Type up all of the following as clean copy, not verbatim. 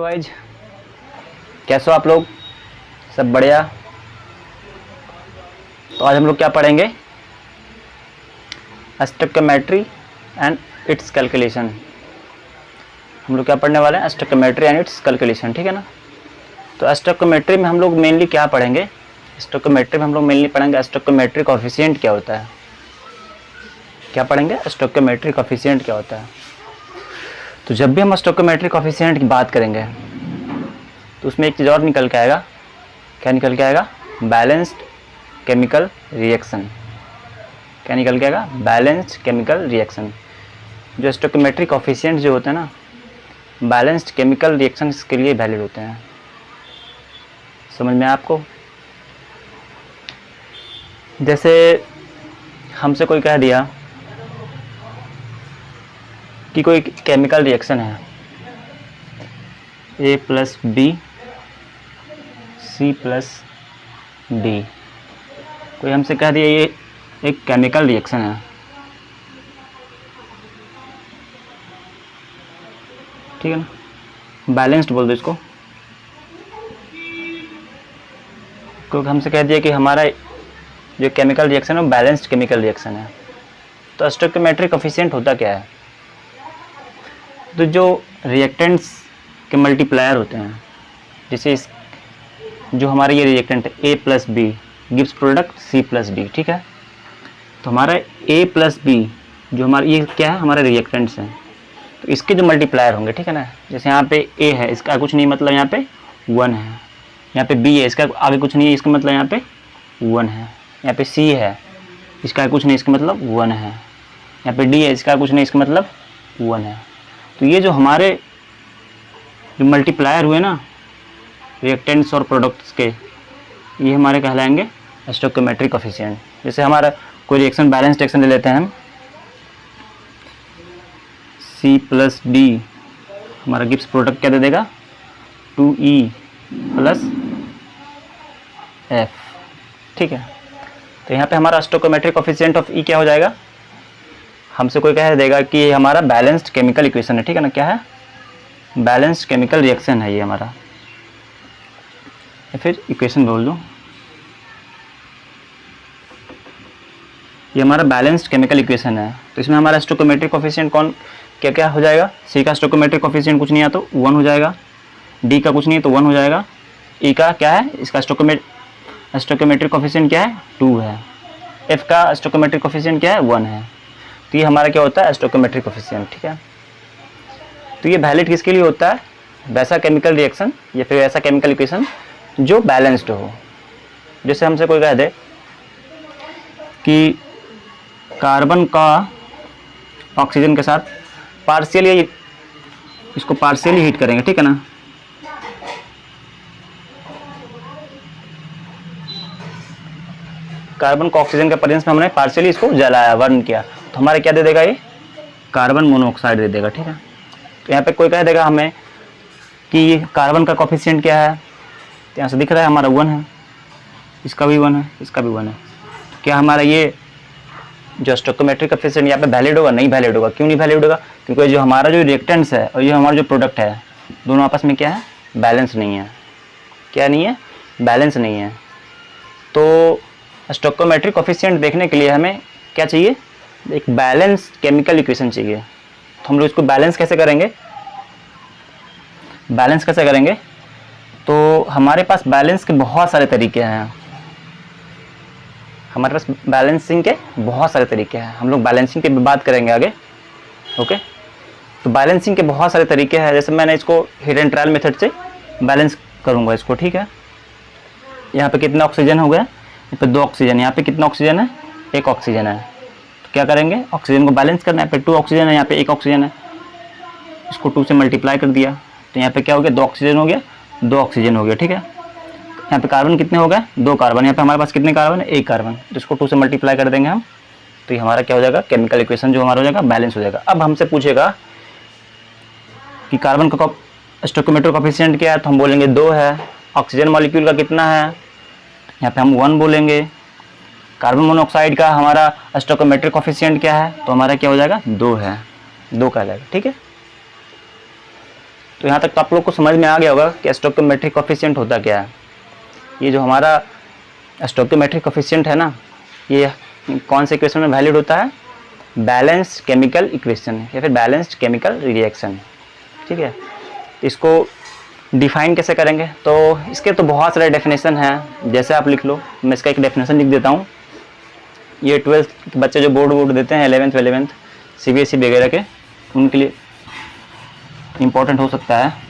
Guys, कैसे हो आप लोग? सब बढ़िया। तो आज हम लोग क्या पढ़ेंगे? Stoichiometry and it's calculation. हम लोग क्या पढ़ने वाले हैं? स्टोइकियोमेट्री एंड इट्स कैलकुलेशन, ठीक है ना। तो स्टोइकियोमेट्री में हम लोग मेनली क्या पढ़ेंगे? स्टोइकियोमेट्री में हम लोग मेनली पढ़ेंगे स्टोइकियोमेट्री कोएफिशिएंट क्या होता है। क्या पढ़ेंगे? स्टोइकियोमेट्री कोएफिशिएंट क्या होता है। तो जब भी हम स्टोइकियोमेट्री कोएफिशिएंट की बात करेंगे तो उसमें एक चीज़ और निकल के आएगा। क्या निकल के आएगा? Balanced chemical reaction. क्या निकल के आएगा? Balanced chemical reaction. जो स्टोइकियोमेट्री कोएफिशिएंट जो होते हैं ना, बैलेंस्ड केमिकल रिएक्शंस के लिए वैलिड होते हैं। समझ में आपको? जैसे हमसे कोई कह दिया कि कोई केमिकल रिएक्शन है A plus B C plus D. कोई हमसे कह दिया ये एक केमिकल रिएक्शन है, ठीक है ना। बैलेंस्ड बोल दो इसको। क्योंकि हमसे कह दिया कि हमारा जो केमिकल रिएक्शन है वो बैलेंस्ड केमिकल रिएक्शन है। तो स्टोइकियोमेट्री कोएफिशिएंट होता क्या है? तो जो रिएक्टेंट्स के मल्टीप्लायर होते हैं, जैसे इस जो हमारे ये रिएक्टेंट है A plus B gives product C plus D, ठीक है। तो हमारा A प्लस बी जो हमारे ये क्या है? हमारे रिएक्टेंट्स हैं। तो इसके जो मल्टीप्लायर होंगे, ठीक है ना। जैसे यहाँ पे A है, इसका कुछ नहीं मतलब यहाँ पे 1 है। यहाँ पे B है, इसका आगे कुछ नहीं है, इसका मतलब यहाँ पे 1 है। यहाँ पे C है, इसका कुछ नहीं, इसका मतलब 1 है। यहाँ पे D है, इसका कुछ नहीं, इसका मतलब 1 है। तो ये जो हमारे जो मल्टीप्लायर हुए ना रिएक्टेंट्स और प्रोडक्ट्स के, ये हमारे कहलाएंगे स्टोइकियोमेट्री कोएफिशिएंट। जैसे हमारा कोई रिएक्शन बैलेंस्ड रिएक्शन ले लेते हैं हम, C प्लस डी हमारा गिव्स प्रोडक्ट क्या दे देगा? 2E प्लस F, ठीक है। तो यहाँ पे हमारा स्टोइकियोमेट्री कोएफिशिएंट ऑफ E क्या हो जाएगा? हमसे कोई कह देगा कि ये हमारा बैलेंस्ड केमिकल इक्वेशन है, ठीक है ना। क्या है? बैलेंस्ड केमिकल रिएक्शन है ये हमारा, या फिर इक्वेशन बोल दूँ। ये हमारा बैलेंस्ड केमिकल इक्वेशन है। तो इसमें हमारा स्टोइकियोमेट्री कोएफिशिएंट कौन क्या क्या हो जाएगा? C का स्टोइकियोमेट्री कोएफिशिएंट कुछ नहीं है तो 1 हो जाएगा। D का कुछ नहीं है तो 1 हो जाएगा। E का क्या है? इसका स्टोइकियोमेट्री कोएफिशिएंट क्या है? 2 है। F का स्टोइकियोमेट्री कोएफिशिएंट क्या है? 1 है। तो ये हमारा क्या होता है? स्टोइकियोमेट्री कोएफिशिएंट, ठीक है। तो ये वैलिड किसके लिए होता है? वैसा केमिकल रिएक्शन या फिर ऐसा केमिकल इक्वेशन जो बैलेंस्ड हो। जैसे हमसे कोई कह दे कि कार्बन का ऑक्सीजन के साथ पार्शियली, इसको पार्शियली हीट करेंगे, ठीक है ना। कार्बन को ऑक्सीजन के प्रेजेंस में हमने पार्शियली इसको जलाया, बर्न किया, तो हमारे क्या दे देगा? ये कार्बन मोनोऑक्साइड दे देगा, ठीक है। तो यहाँ पे कोई कह देगा हमें कि ये कार्बन का कोएफिशिएंट क्या है? तो यहाँ से दिख रहा है हमारा 1 है, इसका भी 1 है, इसका भी 1 है। तो क्या हमारा ये जो स्टोइकियोमेट्री कोएफिशिएंट यहाँ पे वैलिड होगा? नहीं वैलिड होगा। क्यों नहीं वैलिड होगा? क्योंकि जो हमारा जो रिएक्टेंट्स है और ये हमारा जो प्रोडक्ट है, दोनों आपस में क्या है? बैलेंस नहीं है। क्या नहीं है? बैलेंस नहीं है। तो स्टोइकियोमेट्री कोएफिशिएंट देखने के लिए हमें क्या चाहिए? एक बैलेंस केमिकल इक्वेशन चाहिए। तो हम लोग इसको बैलेंस कैसे करेंगे? बैलेंस कैसे करेंगे? तो हमारे पास बैलेंस के बहुत सारे तरीके हैं। हमारे पास बैलेंसिंग के बहुत सारे तरीके हैं। हम लोग बैलेंसिंग की बात करेंगे आगे, ओके। तो बैलेंसिंग के बहुत सारे तरीके हैं। जैसे मैंने इसको हिट एंड ट्रायल मेथड से बैलेंस करूंगा इसको, ठीक है। यहाँ पे कितना ऑक्सीजन हो गया? यहाँ पे 2 ऑक्सीजन। यहाँ पे कितना ऑक्सीजन है? 1 ऑक्सीजन है। तो क्या करेंगे? ऑक्सीजन को बैलेंस करना है। यहाँ पे 2 ऑक्सीजन है, यहाँ पे 1 ऑक्सीजन है, इसको 2 से मल्टीप्लाई कर दिया तो यहाँ पे क्या हो गया? 2 ऑक्सीजन हो गया, 2 ऑक्सीजन हो गया, ठीक है। यहाँ पे कार्बन कितने हो गए? 2 कार्बन। यहाँ पे हमारे पास कितने कार्बन है? 1 कार्बन। तो इसको 2 से मल्टीप्लाई कर देंगे हम, तो ये हमारा क्या हो जाएगा? केमिकल इक्वेशन जो हमारा हो जाएगा बैलेंस हो जाएगा। अब हमसे पूछेगा कि कार्बन का स्टोइकियोमेट्री कोएफिशिएंट क्या है? तो हम बोलेंगे 2 है। ऑक्सीजन मॉलिक्यूल का कितना है? यहाँ पे हम 1 बोलेंगे। कार्बन मोनोऑक्साइड का हमारा स्टोइकियोमेट्री कोएफिशिएंट क्या है? तो हमारा क्या हो जाएगा? 2 है, 2 कहलाएगा, ठीक है। तो यहाँ तक तो आप लोग को समझ में आ गया होगा कि स्टोइकोमेट्रिक कोफिशिएंट होता क्या है। ये जो हमारा स्टोइकोमेट्रिक कोफिशिएंट है ना, ये कौन से इक्वेशन में वैलिड होता है? बैलेंस्ड केमिकल इक्वेशन या फिर बैलेंस्ड केमिकल रिएक्शन, ठीक है। इसको डिफाइन कैसे करेंगे? तो इसके तो बहुत सारे डेफिनेशन हैं, जैसे आप लिख लो, मैं इसका एक डेफिनेशन लिख देता हूँ। ये 12th के बच्चे जो बोर्ड देते हैं 11th CBSE वगैरह के, उनके लिए इम्पोर्टेंट हो सकता है।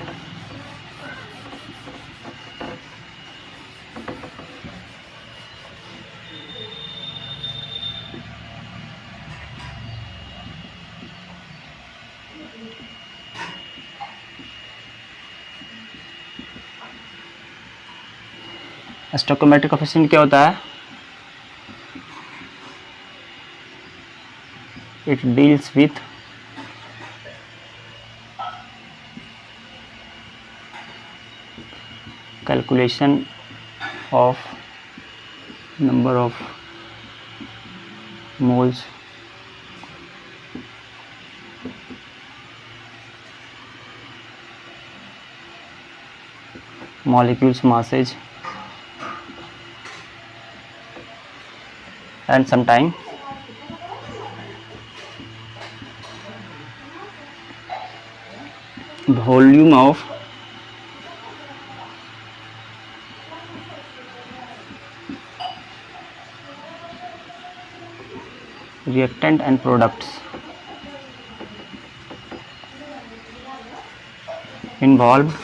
स्टोइकोमेट्रिक कोफिशिएंट क्या होता है? It deals with calculation of number of moles molecules masses and sometime volume of reactant and products involved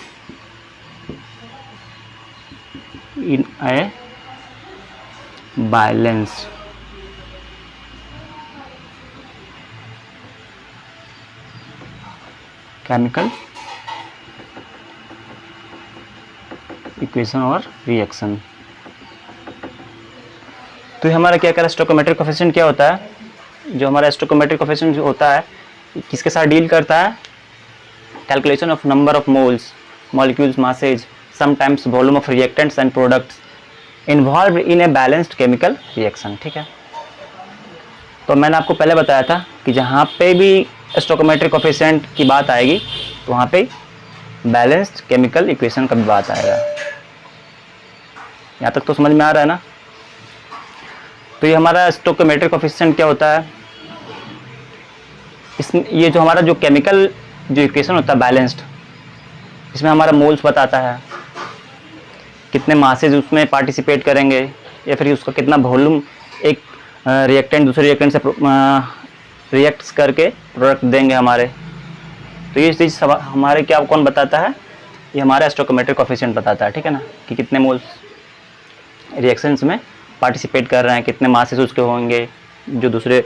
in a balanced chemical equation और रिएक्शन। तो ये हमारा क्या कह रहा है? स्टोइकोमेट्रिक कोफिशिएंट क्या होता है? जो हमारा स्टोइकोमेट्रिक कोफिशिएंट होता है, किसके साथ डील करता है? Calculation of number of moles, molecules, masses, sometimes volume of reactants and products involve in a balanced chemical reaction, ठीक है। तो मैंने आपको पहले बताया था कि जहाँ पे भी स्टोइकोमेट्रिक कोफिशिएंट की बात आएगी तो वहाँ पे बैलेंस्ड केमिकल इक्वेशन का भी बात आएगा। यहाँ तक तो समझ में आ रहा है ना? तो ये हमारा स्टोइकोमेट्रिक कोफिशिएंट क्या होता है? इसमें ये जो हमारा जो केमिकल जो इक्वेशन होता है बैलेंस्ड, इसमें हमारा मोल्स बताता है, कितने मासेज उसमें पार्टिसिपेट करेंगे या फिर उसका कितना वॉल्यूम एक रिएक्टेंट दूसरे रिएक्टेंट से रिएक्ट्स करके प्रोडक्ट देंगे हमारे। तो ये चीज़ हमारे क्या कौन बताता है? ये हमारा स्टोइकोमेट्रिक कोफिशिएंट बताता है, ठीक है ना, कि कितने मोल्स रिएक्शंस में पार्टिसिपेट कर रहे हैं, कितने मासेस उसके होंगे जो दूसरे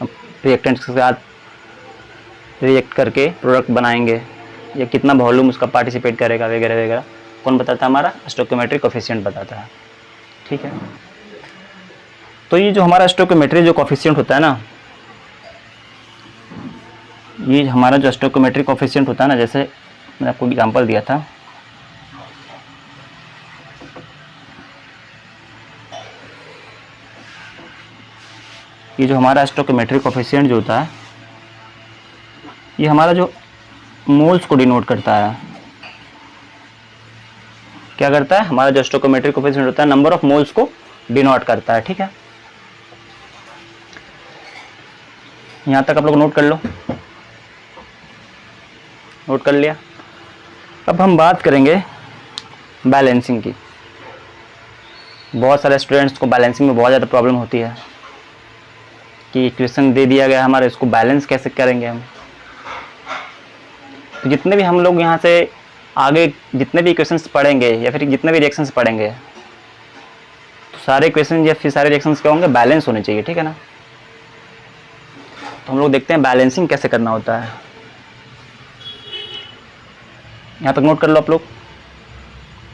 रिएक्टेंट्स के साथ रिएक्ट करके प्रोडक्ट बनाएंगे, या कितना वॉल्यूम उसका पार्टिसिपेट करेगा वगैरह वगैरह। कौन बताता है? हमारा स्टोइकोमेट्रिक कोफिशिएंट बताता है, ठीक है। तो ये जो हमारा स्टोइकोमेट्रिक जो कोफिशिएंट होता है ना, ये हमारा जो स्टोइकोमेट्रिक कोफिशिएंट होता है ना, जैसे मैंने आपको एग्जांपल दिया था, ये जो हमारा स्टोइकोमेट्रिक कोफिशिएंट जो होता है, ये हमारा जो मोल्स को डिनोट करता है। क्या करता है? हमारा जो स्टोइकोमेट्रिक कोफिशिएंट होता है नंबर ऑफ मोल्स को डिनोट करता है, ठीक है। यहाँ तक आप लोग नोट कर लो, नोट कर लिया। अब हम बात करेंगे बैलेंसिंग की। बहुत सारे स्टूडेंट्स को बैलेंसिंग में बहुत ज़्यादा प्रॉब्लम होती है कि इक्वेशन दे दिया गया हमारे, इसको बैलेंस कैसे करेंगे हम। तो जितने भी हम लोग यहाँ से आगे जितने भी इक्वेशंस पढ़ेंगे या फिर जितने भी रिएक्शंस पढ़ेंगे, तो सारे इक्वेशन या फिर सारे रिएक्शंस क्या होंगे? बैलेंस होने चाहिए, ठीक है ना। तो हम लोग देखते हैं बैलेंसिंग कैसे करना होता है। यहाँ तक नोट कर लो आप लोग,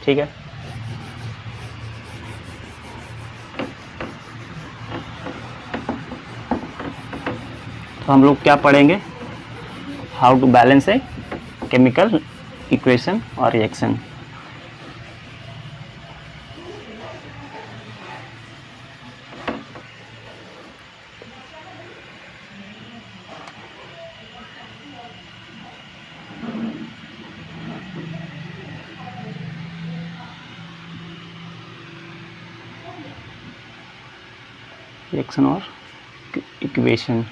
ठीक है। तो हम लोग क्या पढ़ेंगे? How to balance a chemical equation और रिएक्शन। रिएक्शन और इक्वेशन।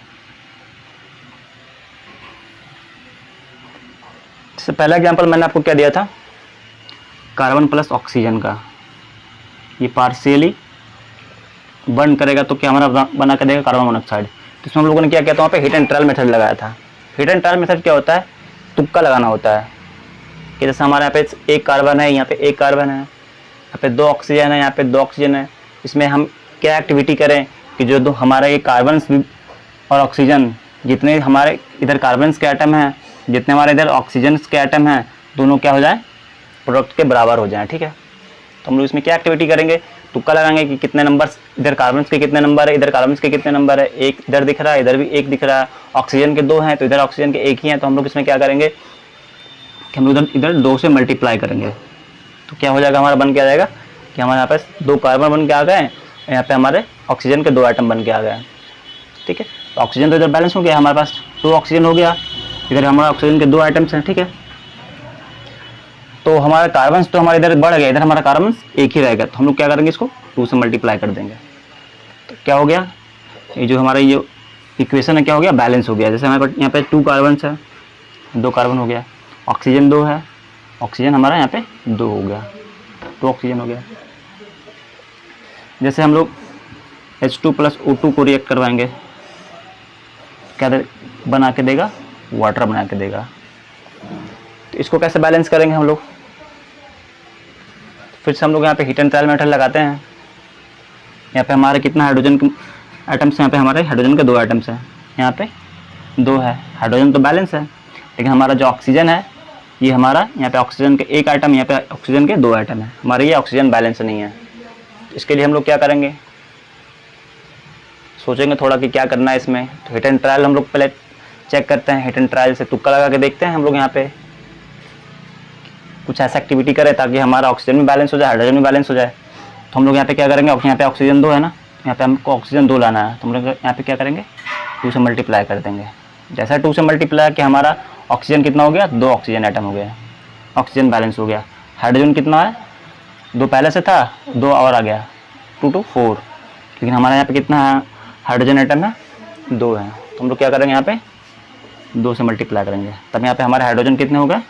इससे पहला एग्जांपल मैंने आपको क्या दिया था, कार्बन प्लस ऑक्सीजन का, ये पार्शियली बर्न करेगा तो क्या हमारा बना कर देगा कार्बन मोनोऑक्साइड। तो इसमें हम लोगों ने क्या किया था, वहाँ पे हिट एंड ट्रायल मेथड लगाया था। हिट एंड ट्रायल मेथड क्या होता है, तुक्का लगाना होता है कि जैसे हमारे यहाँ पे एक कार्बन है, यहाँ पे एक कार्बन है, यहाँ पे 2 ऑक्सीजन है, यहाँ पे 2 ऑक्सीजन है। इसमें हम क्या एक्टिविटी करें कि जो दो हमारा ये कार्बन और ऑक्सीजन, जितने हमारे इधर कार्बन के आइटम हैं, जितने हमारे इधर ऑक्सीजन के आइटम हैं, दोनों क्या हो जाए, प्रोडक्ट के बराबर हो जाएं। ठीक है, तो हम लोग इसमें क्या एक्टिविटी करेंगे, तुक्का लगाएंगे कि कितने नंबर, इधर कार्बन के कितने नंबर है, इधर कार्बन के कितने नंबर है। एक इधर दिख रहा है, इधर भी एक दिख रहा है। ऑक्सीजन के 2 हैं तो इधर ऑक्सीजन के 1 ही हैं, तो हम लोग इसमें क्या करेंगे कि हम लोग इधर 2 से मल्टीप्लाई करेंगे। तो क्या हो जाएगा, हमारा बन के आ जाएगा कि हमारे यहाँ पे 2 कार्बन बन के आ गए, यहाँ पे हमारे ऑक्सीजन के 2 आइटम बन के आ गए। ठीक है, तो ऑक्सीजन तो इधर बैलेंस हो गया, हमारे पास 2 ऑक्सीजन हो गया, इधर हमारा ऑक्सीजन के 2 आइटम्स हैं। ठीक है, तो हमारा कार्बन तो हमारे इधर बढ़ गया, इधर हमारा कार्बन एक ही रहेगा, तो हम लोग क्या करेंगे, इसको 2 से मल्टीप्लाई कर देंगे। तो क्या हो गया, ये जो हमारा ये इक्वेशन है क्या हो गया, बैलेंस हो गया। जैसे हमारे पास यहाँ पे 2 कार्बन है, 2 कार्बन हो गया, ऑक्सीजन 2 है, ऑक्सीजन हमारा यहाँ पे 2 हो गया, 2 ऑक्सीजन हो गया। जैसे हम लोग H2 + O2 को रिएक्ट करवाएंगे, क्या बना के देगा, वाटर बना के देगा। तो इसको कैसे बैलेंस करेंगे हम लोग, फिर से हम लोग यहाँ पे हीट एंड ट्रायल मेथड लगाते हैं। यहाँ पे हमारे कितना हाइड्रोजन के आइटम्स हैं, यहाँ पे हमारे हाइड्रोजन के 2 आइटम्स हैं, यहाँ पे 2 है, हाइड्रोजन तो बैलेंस है, लेकिन हमारा जो ऑक्सीजन है, ये हमारा यहाँ पे ऑक्सीजन के 1 आइटम, यहाँ पे ऑक्सीजन के 2 आइटम है, हमारे ये ऑक्सीजन बैलेंस नहीं है। इसके लिए हम लोग क्या करेंगे, सोचेंगे थोड़ा कि क्या करना है इसमें। तो हिट एंड ट्रायल हम लोग पहले चेक करते हैं, हिट एंड ट्रायल से तुक्का लगा के देखते हैं हम लोग यहाँ पे कुछ ऐसा एक्टिविटी करें ताकि हमारा ऑक्सीजन भी बैलेंस हो जाए, हाइड्रोजन भी बैलेंस हो जाए। तो हम लोग यहाँ पे क्या करेंगे, यहाँ पे ऑक्सीजन 2 है ना, यहाँ पे हमको ऑक्सीजन 2 लाना है, तो हम लोग यहाँ पे क्या करेंगे, 2 से मल्टीप्लाई कर देंगे। जैसा 2 से मल्टीप्लाई कि हमारा ऑक्सीजन कितना हो गया, 2 ऑक्सीजन आइटम हो गया, ऑक्सीजन बैलेंस हो गया। हाइड्रोजन कितना है, 2 पहले से था, 2 और आ गया, 2 to 4, लेकिन हमारे यहाँ पे कितना है, हाइड्रोजन आइटम है 2 है। तो हम लोग क्या करेंगे, यहाँ पे 2 से मल्टीप्लाई करेंगे, तब यहाँ पे हमारे हाइड्रोजन कितने हो गए,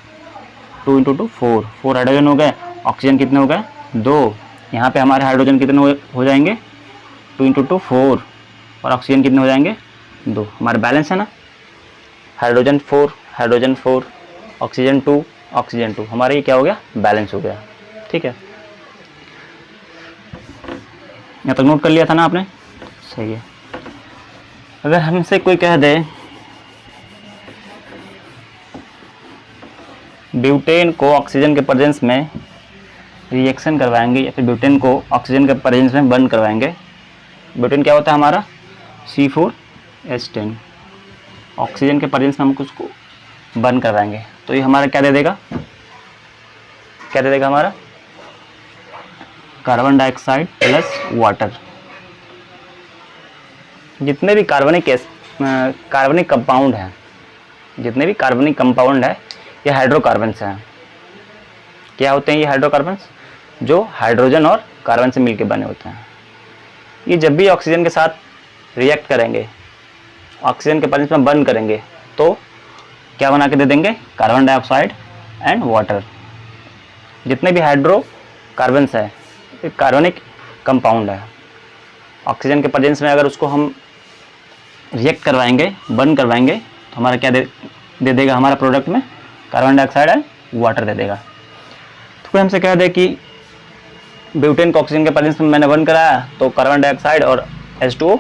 2 × 2 4 हाइड्रोजन हो गए। ऑक्सीजन कितने हो गए, 2, यहाँ पे हमारे हाइड्रोजन कितने हो जाएंगे, 2 × 2 4, और ऑक्सीजन कितने हो जाएंगे, 2। हमारे बैलेंस है ना, हाइड्रोजन 4, ऑक्सीजन 2, हमारा ये क्या हो गया, बैलेंस हो गया। ठीक है, यहाँ तक नोट कर लिया था ना आपने, सही है। अगर हमसे कोई कह दे ब्यूटेन को ऑक्सीजन के प्रेजेंस में रिएक्शन करवाएंगे, या फिर ब्यूटेन को ऑक्सीजन के प्रेजेंस में बर्न करवाएंगे। ब्यूटेन क्या होता है हमारा, C4H10, ऑक्सीजन के प्रेजेंस में हम उसको बर्न करवाएंगे, तो ये हमारा क्या दे देगा, हमारा कार्बन डाइऑक्साइड प्लस वाटर। जितने भी कार्बनिक कंपाउंड हैं, जितने भी कार्बनिक कंपाउंड है, ये हाइड्रोकार्बन्स हैं। क्या होते हैं ये हाइड्रोकार्बन्स, जो हाइड्रोजन और कार्बन से मिलकर बने होते हैं। ये जब भी ऑक्सीजन के साथ रिएक्ट करेंगे, ऑक्सीजन के प्रेजेंस में बर्न करेंगे, तो क्या बना के दे देंगे, कार्बन डाइऑक्साइड एंड वाटर। जितने भी हाइड्रोकार्बन्स है, कार्बनिक कंपाउंड है, ऑक्सीजन के प्रेजेंस में अगर उसको हम रिएक्ट करवाएंगे, बर्न करवाएंगे, तो हमारा क्या दे देगा, हमारा प्रोडक्ट में कार्बन डाइऑक्साइड एंड वाटर दे देगा। तो कोई हमसे कह दे कि ब्यूटेन को ऑक्सीजन के प्रेजेंस में मैंने बर्न कराया, तो कार्बन डाइऑक्साइड और H2O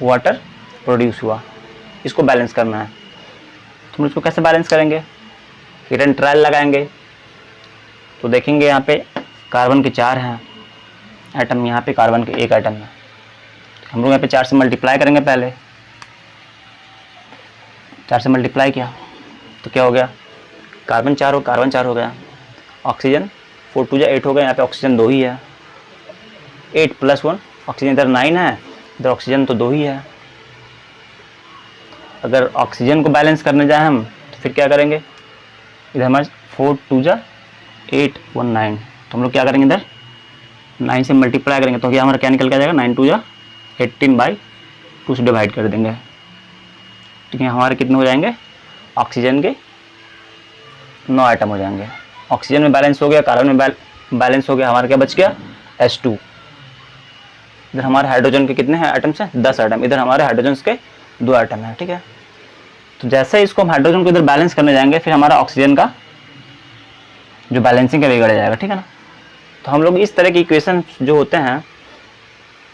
वाटर प्रोड्यूस हुआ, इसको बैलेंस करना है। तो हम इसको कैसे बैलेंस करेंगे, हिट एंड ट्रायल लगाएंगे। तो देखेंगे यहाँ पे कार्बन के 4 हैं आइटम, यहाँ पे कार्बन के 1 आइटम है। हम लोग यहाँ पे 4 से मल्टीप्लाई करेंगे, पहले 4 से मल्टीप्लाई किया तो क्या हो गया, कार्बन 4 और कार्बन 4 हो गया। ऑक्सीजन 4 × 2 = 8 हो गया, यहाँ पे ऑक्सीजन 2 ही है, 8 + 1, ऑक्सीजन इधर 9 है, इधर ऑक्सीजन तो 2 ही है। अगर ऑक्सीजन को बैलेंस करने जाए हम, तो फिर क्या करेंगे, इधर हमारे 4 × 2 = 8, 1 9, तो हम लोग क्या करेंगे, इधर 9 से मल्टीप्लाई करेंगे, तो क्या हमारा क्या निकल के आ जाएगा, 9 × 2 = 18/2 से डिवाइड कर देंगे। ठीक है, हमारे कितने हो जाएंगे, ऑक्सीजन के 9 आइटम हो जाएंगे। ऑक्सीजन में बैलेंस हो गया, कार्बन में बैलेंस हो गया, हमारा क्या बच गया, H2। इधर हमारे हाइड्रोजन के कितने हैं आइटम्स हैं, 10 आइटम। इधर हमारे हाइड्रोजन के 2 आइटम है। ठीक है, तो जैसे इसको हम हाइड्रोजन को इधर बैलेंस करने जाएंगे, फिर हमारा ऑक्सीजन का जो बैलेंसिंग का बिगड़ जाएगा। ठीक है ना, तो हम लोग इस तरह के इक्वेशन जो होते हैं,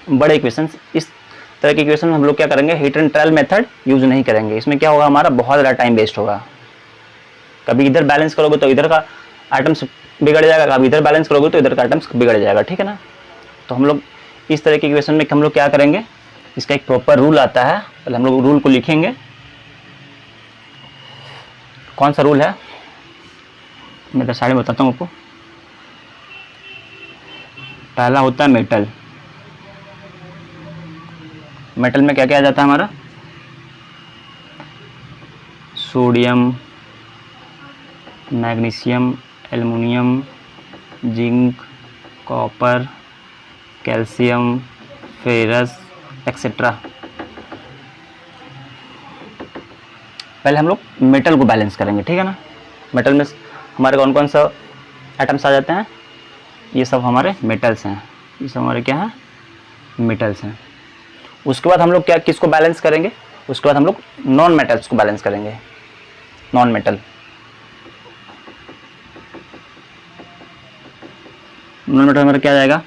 बड़े इक्वेशन, इस तरह के इक्वेशन हम लोग क्या करेंगे, heat and trial method use नहीं करेंगे। इसमें क्या होगा, हमारा बहुत ज़्यादा टाइम वेस्ट होगा। कभी इधर बैलेंस करोगे तो इधर का आइटम्स बिगड़ जाएगा, कभी इधर बैलेंस करोगे तो इधर का आइटम्स बिगड़ जाएगा। ठीक है ना, तो हम लोग इस तरह के इक्वेशन में हम लोग क्या करेंगे, इसका एक प्रॉपर रूल आता है। पहले हम लोग रूल को लिखेंगे। कौन सा रूल है, मैं तो सारे बताता हूँ आपको। पहला होता है मेटल। मेटल में क्या क्या आ जाता है हमारा, sodium, magnesium, aluminium, zinc, copper, calcium, ferrous etcetera. पहले हम लोग मेटल को बैलेंस करेंगे। ठीक है ना, मेटल में हमारे कौन कौन सा आइटम्स आ जाते हैं, ये सब हमारे मेटल्स हैं, ये सब हमारे क्या हैं, मेटल्स हैं। उसके बाद हम लोग क्या किसको बैलेंस करेंगे, उसके बाद हम लोग नॉन मेटल्स को बैलेंस करेंगे। नॉन मेटल, नॉन मेटल हमारा क्या जाएगा,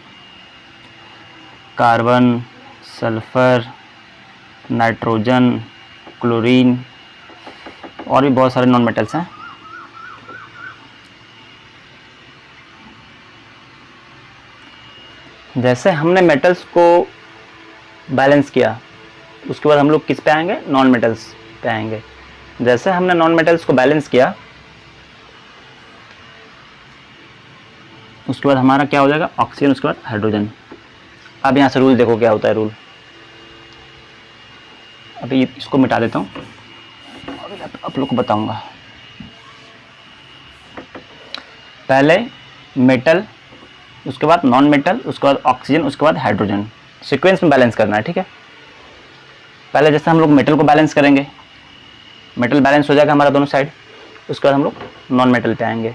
कार्बन, सल्फर, नाइट्रोजन, क्लोरीन और भी बहुत सारे नॉन मेटल्स हैं। जैसे हमने मेटल्स को बैलेंस किया, उसके बाद हम लोग किस पे आएंगे, नॉन मेटल्स पे आएंगे। जैसे हमने नॉन मेटल्स को बैलेंस किया, उसके बाद हमारा क्या हो जाएगा, ऑक्सीजन, उसके बाद हाइड्रोजन। अब यहाँ से रूल देखो क्या होता है रूल। अभी इसको मिटा देता हूँ, आप लोग को बताऊंगा। पहले मेटल, उसके बाद नॉन मेटल, उसके बाद ऑक्सीजन, उसके बाद हाइड्रोजन, सीक्वेंस में बैलेंस करना है। ठीक है, पहले जैसे हम लोग मेटल को बैलेंस करेंगे, मेटल बैलेंस हो जाएगा हमारा दोनों साइड, उसके बाद हम लोग नॉन मेटल पे आएंगे।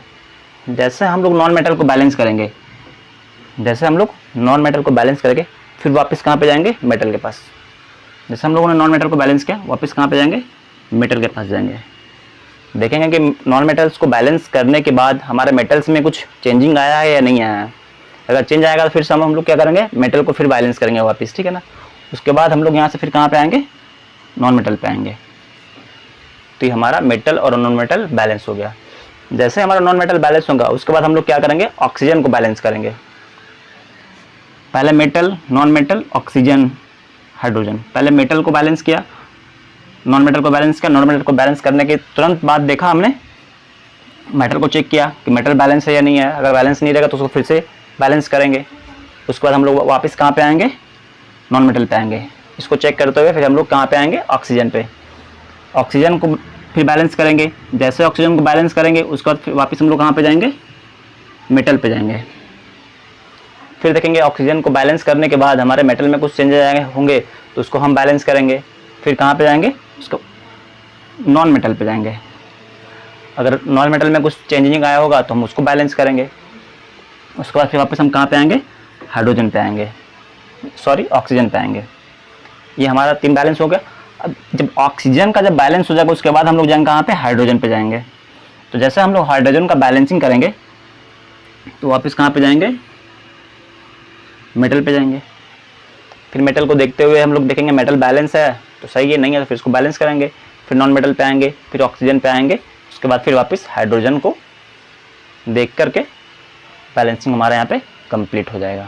जैसे हम लोग नॉन मेटल को बैलेंस करेंगे, जैसे हम लोग नॉन मेटल को बैलेंस करेंगे, फिर वापस कहाँ पे जाएंगे, मेटल के पास। जैसे हम लोगों ने नॉन मेटल को बैलेंस किया, वापस कहाँ पे जाएंगे, मेटल के पास जाएंगे। देखेंगे कि नॉन मेटल्स को बैलेंस करने के बाद हमारे मेटल्स में कुछ चेंजिंग आया है या नहीं आया है। अगर चेंज आएगा तो फिर से हम लोग क्या करेंगे, मेटल को फिर बैलेंस करेंगे वापस। ठीक है ना, उसके बाद हम लोग यहाँ से फिर कहाँ पे आएंगे, नॉन मेटल पे आएंगे। तो ये हमारा मेटल और नॉन मेटल बैलेंस हो गया। जैसे हमारा नॉन मेटल बैलेंस होगा, उसके बाद हम लोग क्या करेंगे, ऑक्सीजन को बैलेंस करेंगे। पहले metal, non metal, oxygen, hydrogen. पहले मेटल को बैलेंस किया, नॉन मेटल को बैलेंस किया। नॉन मेटल को बैलेंस करने के तुरंत बाद देखा हमने, मेटल को चेक किया कि मेटल बैलेंस है या नहीं है। अगर बैलेंस नहीं रहेगा तो उसको फिर से बैलेंस करेंगे। उसके बाद हम लोग वापस कहाँ पे आएंगे, नॉन मेटल पे आएंगे। इसको चेक करते हुए फिर हम लोग कहाँ पे आएंगे, ऑक्सीजन पे। ऑक्सीजन को फिर बैलेंस करेंगे। जैसे ऑक्सीजन को बैलेंस करेंगे, उसके बाद फिर वापस हम लोग कहाँ पे जाएंगे, मेटल पे जाएंगे। फिर देखेंगे ऑक्सीजन को बैलेंस करने के बाद हमारे मेटल में कुछ चेंजेस आएंगे होंगे, तो उसको हम बैलेंस करेंगे। फिर कहाँ पे जाएंगे, उसको नॉन मेटल पे जाएंगे। अगर नॉन मेटल में कुछ चेंजिंग आया होगा तो हम उसको बैलेंस करेंगे। उसके बाद फिर वापस हम कहाँ पे आएंगे, हाइड्रोजन पे आएंगे, सॉरी ऑक्सीजन पे आएंगे। ये हमारा 3 बैलेंस हो गया। अब जब ऑक्सीजन का जब बैलेंस हो जाएगा, उसके बाद हम लोग जाएंगे कहाँ पे, हाइड्रोजन पे जाएंगे। तो जैसे हम लोग हाइड्रोजन का बैलेंसिंग करेंगे, तो वापस कहाँ पे जाएंगे, मेटल पे जाएंगे। फिर मेटल को देखते हुए हम लोग देखेंगे मेटल बैलेंस है तो सही है, नहीं है तो फिर इसको बैलेंस करेंगे। फिर नॉन मेटल पे आएंगे, फिर ऑक्सीजन पे आएंगे। उसके बाद फिर वापस हाइड्रोजन को देख करके बैलेंसिंग हमारे यहाँ पे कंप्लीट हो जाएगा।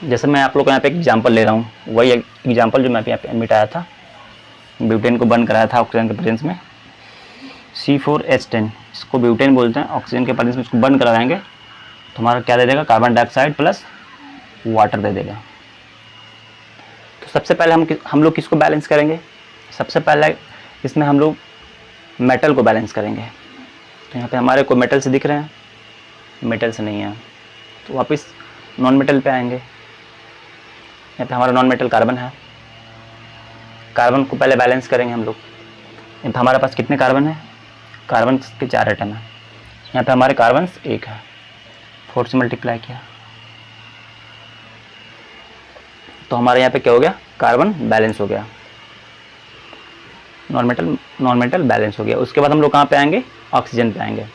जैसे मैं आप लोग को यहाँ पे एक एग्जांपल ले रहा हूँ, वही एग्जांपल जो मैं यहाँ पे मिटाया था, ब्यूटेन को बर्न कराया था ऑक्सीजन के प्रेजेंस में, C4H10, इसको ब्यूटेन बोलते हैं। ऑक्सीजन के प्रेजेंस में इसको बर्न कराएंगे तो हमारा क्या दे देगा, कार्बन डाइऑक्साइड प्लस वाटर दे देगा। तो सबसे पहले हम लोग किसको बैलेंस करेंगे, सबसे पहले इसमें हम लोग मेटल को बैलेंस करेंगे। तो यहाँ पे हमारे को मेटल से दिख रहे हैं, मेटल से नहीं है, तो वापस नॉन मेटल पे आएंगे। यहाँ पे हमारा नॉन मेटल कार्बन है। कार्बन को पहले बैलेंस करेंगे हम लोग। यहाँ पे हमारे पास कितने कार्बन है? कार्बन के 4 एटम है। यहाँ पे हमारे कार्बन 1 है, 4 से मल्टीप्लाई किया तो हमारे यहाँ पे क्या हो गया? कार्बन बैलेंस हो गया, नॉन मेटल बैलेंस हो गया। उसके बाद हम लोग कहाँ पे आएंगे? ऑक्सीजन पे आएंगे।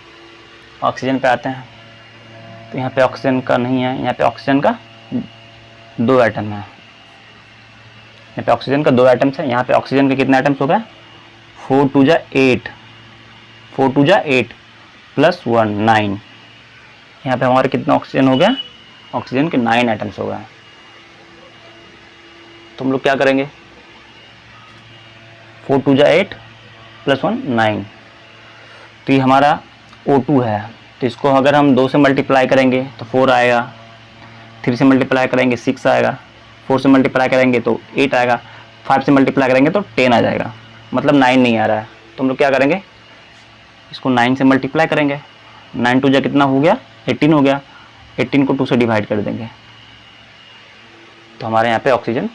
ऑक्सीजन पे आते हैं तो यहाँ पे ऑक्सीजन का नहीं है, यहाँ पे ऑक्सीजन का 2 एटम है। यहाँ पे ऑक्सीजन का 2 एटम्स है। यहाँ पे ऑक्सीजन के कितने एटम्स हो गए? 4 2 जा 8, 4 2 जा 8 प्लस 1 9। यहाँ पे हमारे कितना ऑक्सीजन हो गया? ऑक्सीजन के 9 एटम्स हो गए। तो हम लोग क्या करेंगे? 4 2 जा 8 प्लस 1 9। तो ये हमारा O2 है, तो इसको अगर हम 2 से मल्टीप्लाई करेंगे तो 4 आएगा, 3 से मल्टीप्लाई करेंगे 6 आएगा, 4 से मल्टीप्लाई करेंगे तो 8 आएगा, 5 से मल्टीप्लाई करेंगे तो 10 आ जाएगा, मतलब 9 नहीं आ रहा है। तो हम लोग क्या करेंगे? इसको 9 से मल्टीप्लाई करेंगे। 9 2 जा कितना हो गया? 18 हो गया। 18 को 2 से डिवाइड कर देंगे तो हमारे यहाँ पे ऑक्सीजन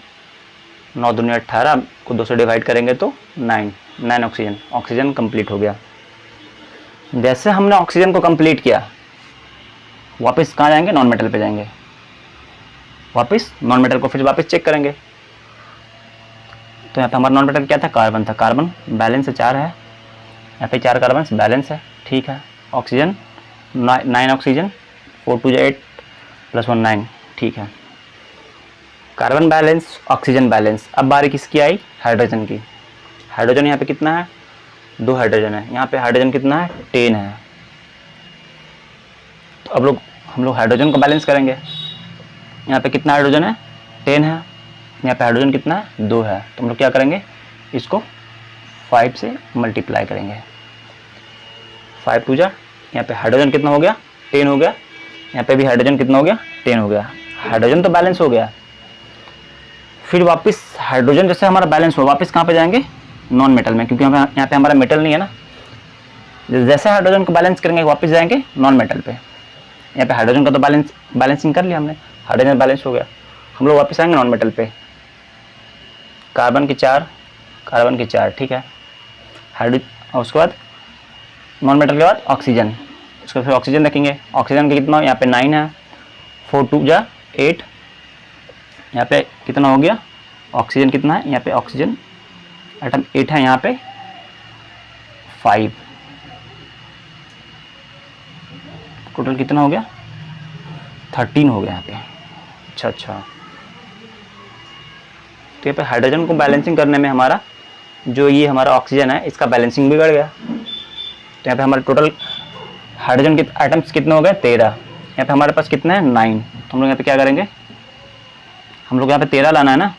9 दूनी 18 को 2 से डिवाइड करेंगे तो 9 ऑक्सीजन कंप्लीट हो गया। जैसे हमने ऑक्सीजन को कंप्लीट किया, वापस कहाँ जाएंगे? नॉन मेटल पे जाएंगे। वापस नॉन मेटल को फिर वापस चेक करेंगे। तो यहाँ पे हमारा नॉन मेटल क्या था? कार्बन था। कार्बन बैलेंस 4 है, यहाँ पे 4 कार्बन बैलेंस है, ठीक है। ऑक्सीजन 9 ऑक्सीजन, 4 2 जा 8 प्लस 1 9, ठीक है। Carbon balance, oxygen balance. अब बारी किसकी आई? हाइड्रोजन की। हाइड्रोजन यहाँ पे कितना है? 2 हाइड्रोजन है। यहाँ पे हाइड्रोजन कितना है? 10 है। तो अब हम लोग हाइड्रोजन को बैलेंस करेंगे। यहाँ पे कितना हाइड्रोजन है? 10 है। यहाँ पे हाइड्रोजन कितना है? 2 है। तो हम लोग क्या करेंगे? इसको 5 से मल्टीप्लाई करेंगे। 5 2 जा, यहाँ पे हाइड्रोजन कितना हो गया? 10 हो गया। यहाँ पे भी हाइड्रोजन कितना हो गया? 10 हो गया। हाइड्रोजन तो बैलेंस हो गया। फिर वापस हाइड्रोजन जैसे हमारा बैलेंस हो, वापस कहाँ पे जाएंगे? नॉन मेटल में, क्योंकि यहाँ पे हमारा मेटल नहीं है ना। जैसे हाइड्रोजन को बैलेंस करेंगे वापस जाएंगे नॉन मेटल पे। यहाँ पे हाइड्रोजन का तो बैलेंसिंग कर लिया हमने, हाइड्रोजन बैलेंस हो गया। हम लोग वापस आएंगे नॉन मेटल पे। कार्बन के 4, ठीक है। हाइड्रोजन, उसके बाद नॉन मेटल के बाद ऑक्सीजन। उसके फिर ऑक्सीजन देखेंगे। ऑक्सीजन के कितना? यहाँ पे 9 है। 4 2 जा 8, यहाँ पे कितना हो गया? ऑक्सीजन कितना है? यहाँ पे ऑक्सीजन एटम 8 है, यहाँ पे 5। टोटल कितना हो गया? 13 हो गया यहाँ पे। अच्छा। तो यहाँ पे हाइड्रोजन को बैलेंसिंग करने में हमारा जो ये हमारा ऑक्सीजन है, इसका बैलेंसिंग बिगड़ गया। तो यहाँ पे हमारे टोटल हाइड्रोजन के आइटम्स कितने हो गए? 13। यहाँ पे हमारे पास कितने हैं? 9। तो हम लोग यहाँ पे क्या करेंगे? हम लोग यहाँ पे 13 लाना है ना।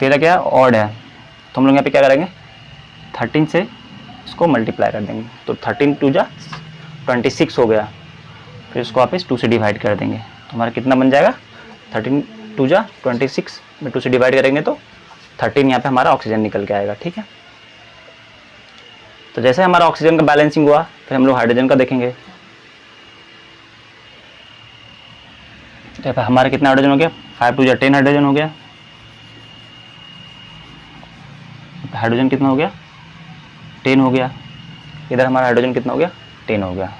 13 क्या ऑड है, तो हम लोग यहाँ पे क्या करेंगे? 13 से इसको मल्टीप्लाई कर देंगे तो 13 2 जा 26 हो गया। फिर इसको वापस 2 से डिवाइड कर देंगे तो हमारा कितना बन जाएगा? 13 2 जा 26 में 2 से डिवाइड करेंगे तो 13 यहाँ पे हमारा ऑक्सीजन निकल के आएगा, ठीक है। तो जैसे हमारा ऑक्सीजन का बैलेंसिंग हुआ, फिर हम लोग हाइड्रोजन का देखेंगे। तो हमारा कितना हाइड्रोजन हो गया? 5 2 जा 10 हाइड्रोजन हो गया। हाइड्रोजन कितना हो गया? 10 हो गया। इधर हमारा हाइड्रोजन कितना हो गया? 10 हो गया।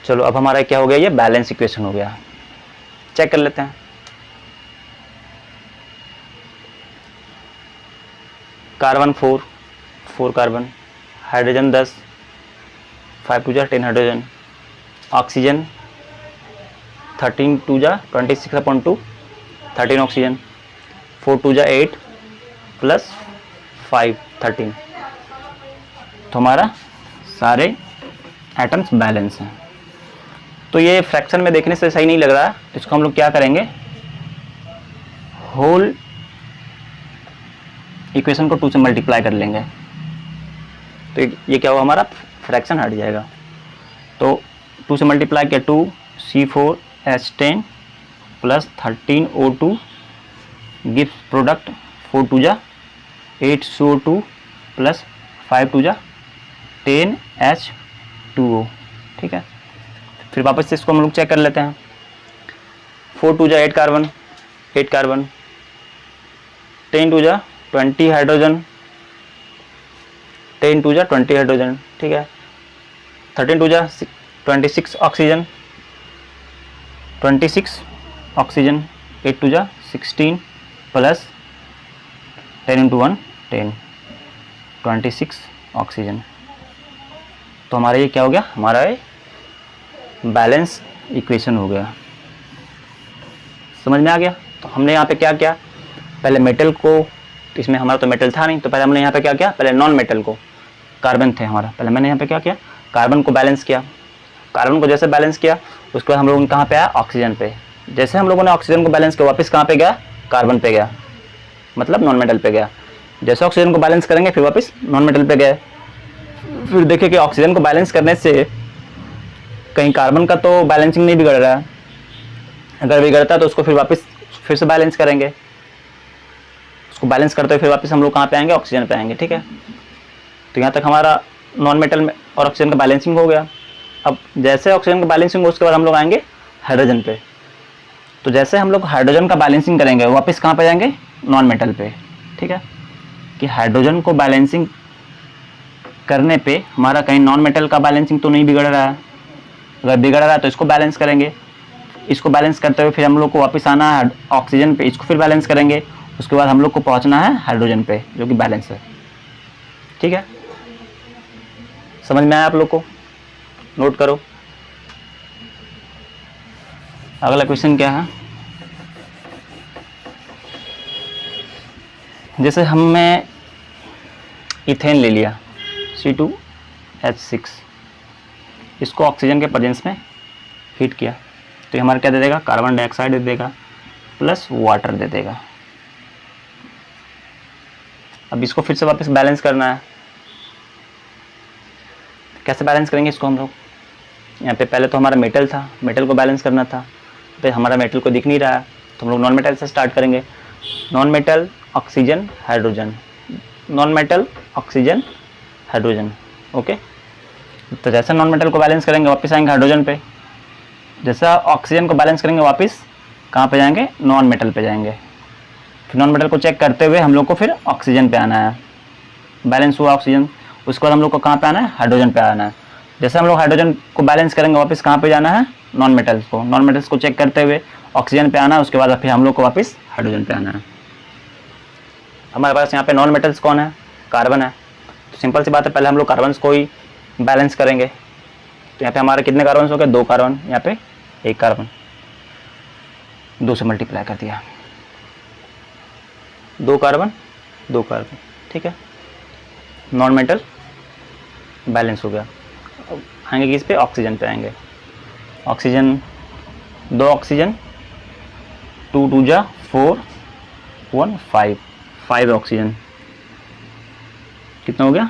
चलो अब हमारा क्या हो गया? ये बैलेंस इक्वेशन हो गया। चेक कर लेते हैं। कार्बन 4 कार्बन, हाइड्रोजन 10, 5 2 जा 10 हाइड्रोजन, ऑक्सीजन 13 2 जा 26/2, 13 ऑक्सीजन, 4 2 जा 8 प्लस 5 13। तो हमारा सारे एटम्स बैलेंस हैं। तो ये फ्रैक्शन में देखने से सही नहीं लग रहा है, इसको हम लोग क्या करेंगे? होल इक्वेशन को 2 से मल्टीप्लाई कर लेंगे तो ये क्या हुआ? हमारा फ्रैक्शन हट जाएगा। तो 2 से मल्टीप्लाई किया 2 C4H10 plus 13O2 gives product 4 2 जा 8CO2 प्लस 5 2 जा 10H2O, ठीक है। फिर वापस से इसको हम लोग चेक कर लेते हैं। 4 2 जा 8 कार्बन, 8 कार्बन, 10 2 जा 20 हाइड्रोजन, 10 2 जा 20 हाइड्रोजन, ठीक है। 13 2 जा 26 ऑक्सीजन, 26 ऑक्सीजन, 8 2 जा 16 प्लस 10 इंटू 1 10, 26 ऑक्सीजन। तो हमारा ये क्या हो गया, हमारा ये बैलेंस इक्वेशन हो गया। समझ में आ गया। तो हमने यहाँ पे क्या किया, पहले मेटल को, तो इसमें हमारा तो मेटल था नहीं, तो पहले हमने यहाँ पे क्या किया, पहले नॉन मेटल को, कार्बन थे हमारा, पहले मैंने यहाँ पे क्या किया, कार्बन को बैलेंस किया। कार्बन को जैसे बैलेंस किया उसके बाद हम लोग कहाँ पे आया, ऑक्सीजन पे। जैसे हम लोगों ने ऑक्सीजन को बैलेंस किया वापस कहाँ पे गया, कार्बन पे गया, मतलब नॉन मेटल पे गया। जैसे ऑक्सीजन को बैलेंस करेंगे फिर वापस नॉन मेटल पे गए। फिर देखिए कि ऑक्सीजन को बैलेंस करने से कहीं कार्बन का तो बैलेंसिंग नहीं बिगड़ रहा है, अगर बिगड़ता है तो उसको फिर वापस फिर से बैलेंस करेंगे। उसको बैलेंस करते हुए फिर वापस हम लोग कहाँ पे आएंगे, ऑक्सीजन पे आएंगे, ठीक है। तो यहाँ तक हमारा नॉन मेटल में और ऑक्सीजन का बैलेंसिंग हो गया। अब जैसे ऑक्सीजन का बैलेंसिंग हो उसके बाद हम लोग आएंगे हाइड्रोजन पे। तो जैसे हम लोग हाइड्रोजन का बैलेंसिंग करेंगे वापस कहाँ पे जाएंगे, नॉन मेटल पे, ठीक है। कि हाइड्रोजन को बैलेंसिंग करने पे हमारा कहीं नॉन मेटल का बैलेंसिंग तो नहीं बिगड़ रहा है, अगर बिगड़ रहा है तो इसको बैलेंस करेंगे। इसको बैलेंस करते हुए फिर हम लोग को वापस आना है ऑक्सीजन पे, इसको फिर बैलेंस करेंगे। उसके बाद हम लोग को पहुंचना है हाइड्रोजन पे जो कि बैलेंस है, ठीक है। समझ में आया आप लोग को, नोट करो। अगला क्वेश्चन क्या है, जैसे हमने इथेन ले लिया C2H6, इसको ऑक्सीजन के प्रेजेंस में हीट किया तो ये हमारा क्या दे देगा, कार्बन डाइऑक्साइड दे देगा प्लस वाटर दे देगा। अब इसको फिर से वापस बैलेंस करना है। कैसे बैलेंस करेंगे इसको हम लोग, यहाँ पे पहले तो हमारा मेटल था, मेटल को बैलेंस करना था, तो हमारा मेटल को दिख नहीं रहा है तो हम लोग नॉन मेटल से स्टार्ट करेंगे। Non metal oxygen hydrogen, non metal oxygen hydrogen, okay. तो जैसे नॉन मेटल को बैलेंस करेंगे वापस आएंगे हाइड्रोजन पे। जैसा ऑक्सीजन को बैलेंस करेंगे वापस कहाँ पे जाएंगे, नॉन मेटल पे जाएंगे। फिर नॉन मेटल को चेक करते हुए हम लोग को फिर ऑक्सीजन पे आना है, बैलेंस हुआ ऑक्सीजन। उसके बाद हम लोग को कहाँ पे आना है, हाइड्रोजन पे आना है। जैसे हम लोग हाइड्रोजन को बैलेंस करेंगे वापस कहाँ पे जाना है, नॉन मेटल्स को, नॉन मेटल्स को चेक करते हुए ऑक्सीजन पे आना है। उसके बाद फिर हम लोग को वापस हाइड्रोजन पे आना है। हमारे पास यहाँ पे नॉन मेटल्स कौन है, कार्बन है। तो सिंपल सी बात है, पहले हम लोग कार्बन्स को ही बैलेंस करेंगे। तो यहाँ पे हमारे कितने कार्बन हो गए, 2 कार्बन, यहाँ पे 1 कार्बन, 2 से मल्टीप्लाई कर दिया, 2 कार्बन 2 कार्बन, ठीक है। नॉन मेटल बैलेंस हो गया। अब आएंगे किस पे, ऑक्सीजन पे आएंगे। ऑक्सीजन 2 ऑक्सीजन, 2 2 जा 4 1 5, 5 ऑक्सीजन, कितना हो गया,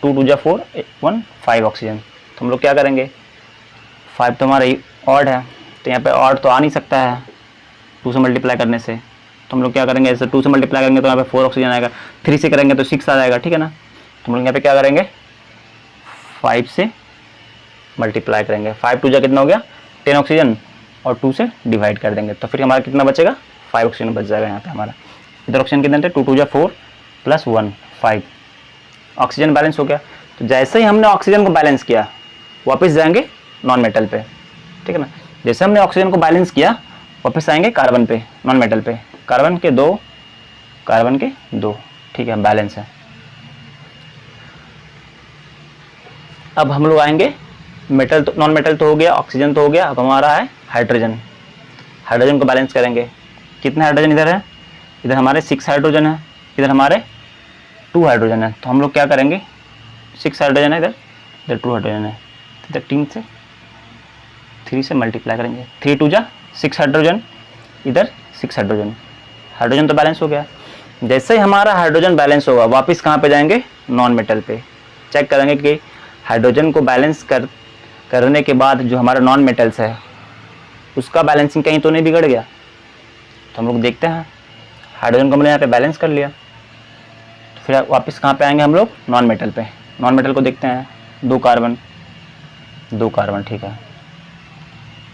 2 2 जा 4 1 5 ऑक्सीजन। तो हम लोग क्या करेंगे, 5 तो हमारा ऑड है तो यहाँ पे ऑड तो आ नहीं सकता है 2 से मल्टीप्लाई करने से। तो हम लोग क्या करेंगे, ऐसे 2 से मल्टीप्लाई करेंगे तो यहाँ पे 4 ऑक्सीजन आएगा, 3 से करेंगे तो 6 आ जाएगा, ठीक है ना। तो हम लोग यहाँ पे क्या करेंगे, 5 से मल्टीप्लाई करेंगे। 5 2 जा कितना हो गया, 10 ऑक्सीजन, और 2 से डिवाइड कर देंगे तो फिर हमारा कितना बचेगा, 5 ऑक्सीजन बच जाएगा यहाँ पे हमारा। इधर ऑक्सीजन कितने थे, 2 2 जा 4 प्लस 1 5, ऑक्सीजन बैलेंस हो गया। तो जैसे ही हमने ऑक्सीजन को बैलेंस किया वापस जाएंगे नॉन मेटल पे, ठीक है ना। जैसे हमने ऑक्सीजन को बैलेंस किया वापस आएंगे कार्बन पे, नॉन मेटल पे। कार्बन के 2 कार्बन के 2, ठीक है, बैलेंस है। अब हम लोग आएंगे मेटल, तो नॉन मेटल तो हो गया, ऑक्सीजन तो हो गया, अब हमारा है हाइड्रोजन। हाइड्रोजन को बैलेंस करेंगे। कितने हाइड्रोजन इधर है, इधर हमारे 6 हाइड्रोजन है, इधर हमारे 2 हाइड्रोजन है। तो हम लोग क्या करेंगे, 6 हाइड्रोजन है इधर, इधर 2 हाइड्रोजन है, इधर 3 से मल्टीप्लाई करेंगे। 3 2 जा 6 हाइड्रोजन, इधर 6 हाइड्रोजन, हाइड्रोजन तो बैलेंस हो गया। जैसे ही हमारा हाइड्रोजन बैलेंस होगा वापस कहाँ पे जाएंगे, नॉन मेटल पे। चेक करेंगे कि हाइड्रोजन को बैलेंस करने के बाद जो हमारा नॉन मेटल्स है उसका बैलेंसिंग कहीं तो नहीं बिगड़ गया। तो हम लोग देखते हैं, हाइड्रोजन को हमने यहाँ पे बैलेंस कर लिया, तो फिर वापस कहाँ पे आएंगे हम लोग, नॉन मेटल पे। नॉन मेटल को देखते हैं, 2 कार्बन 2 कार्बन, ठीक है।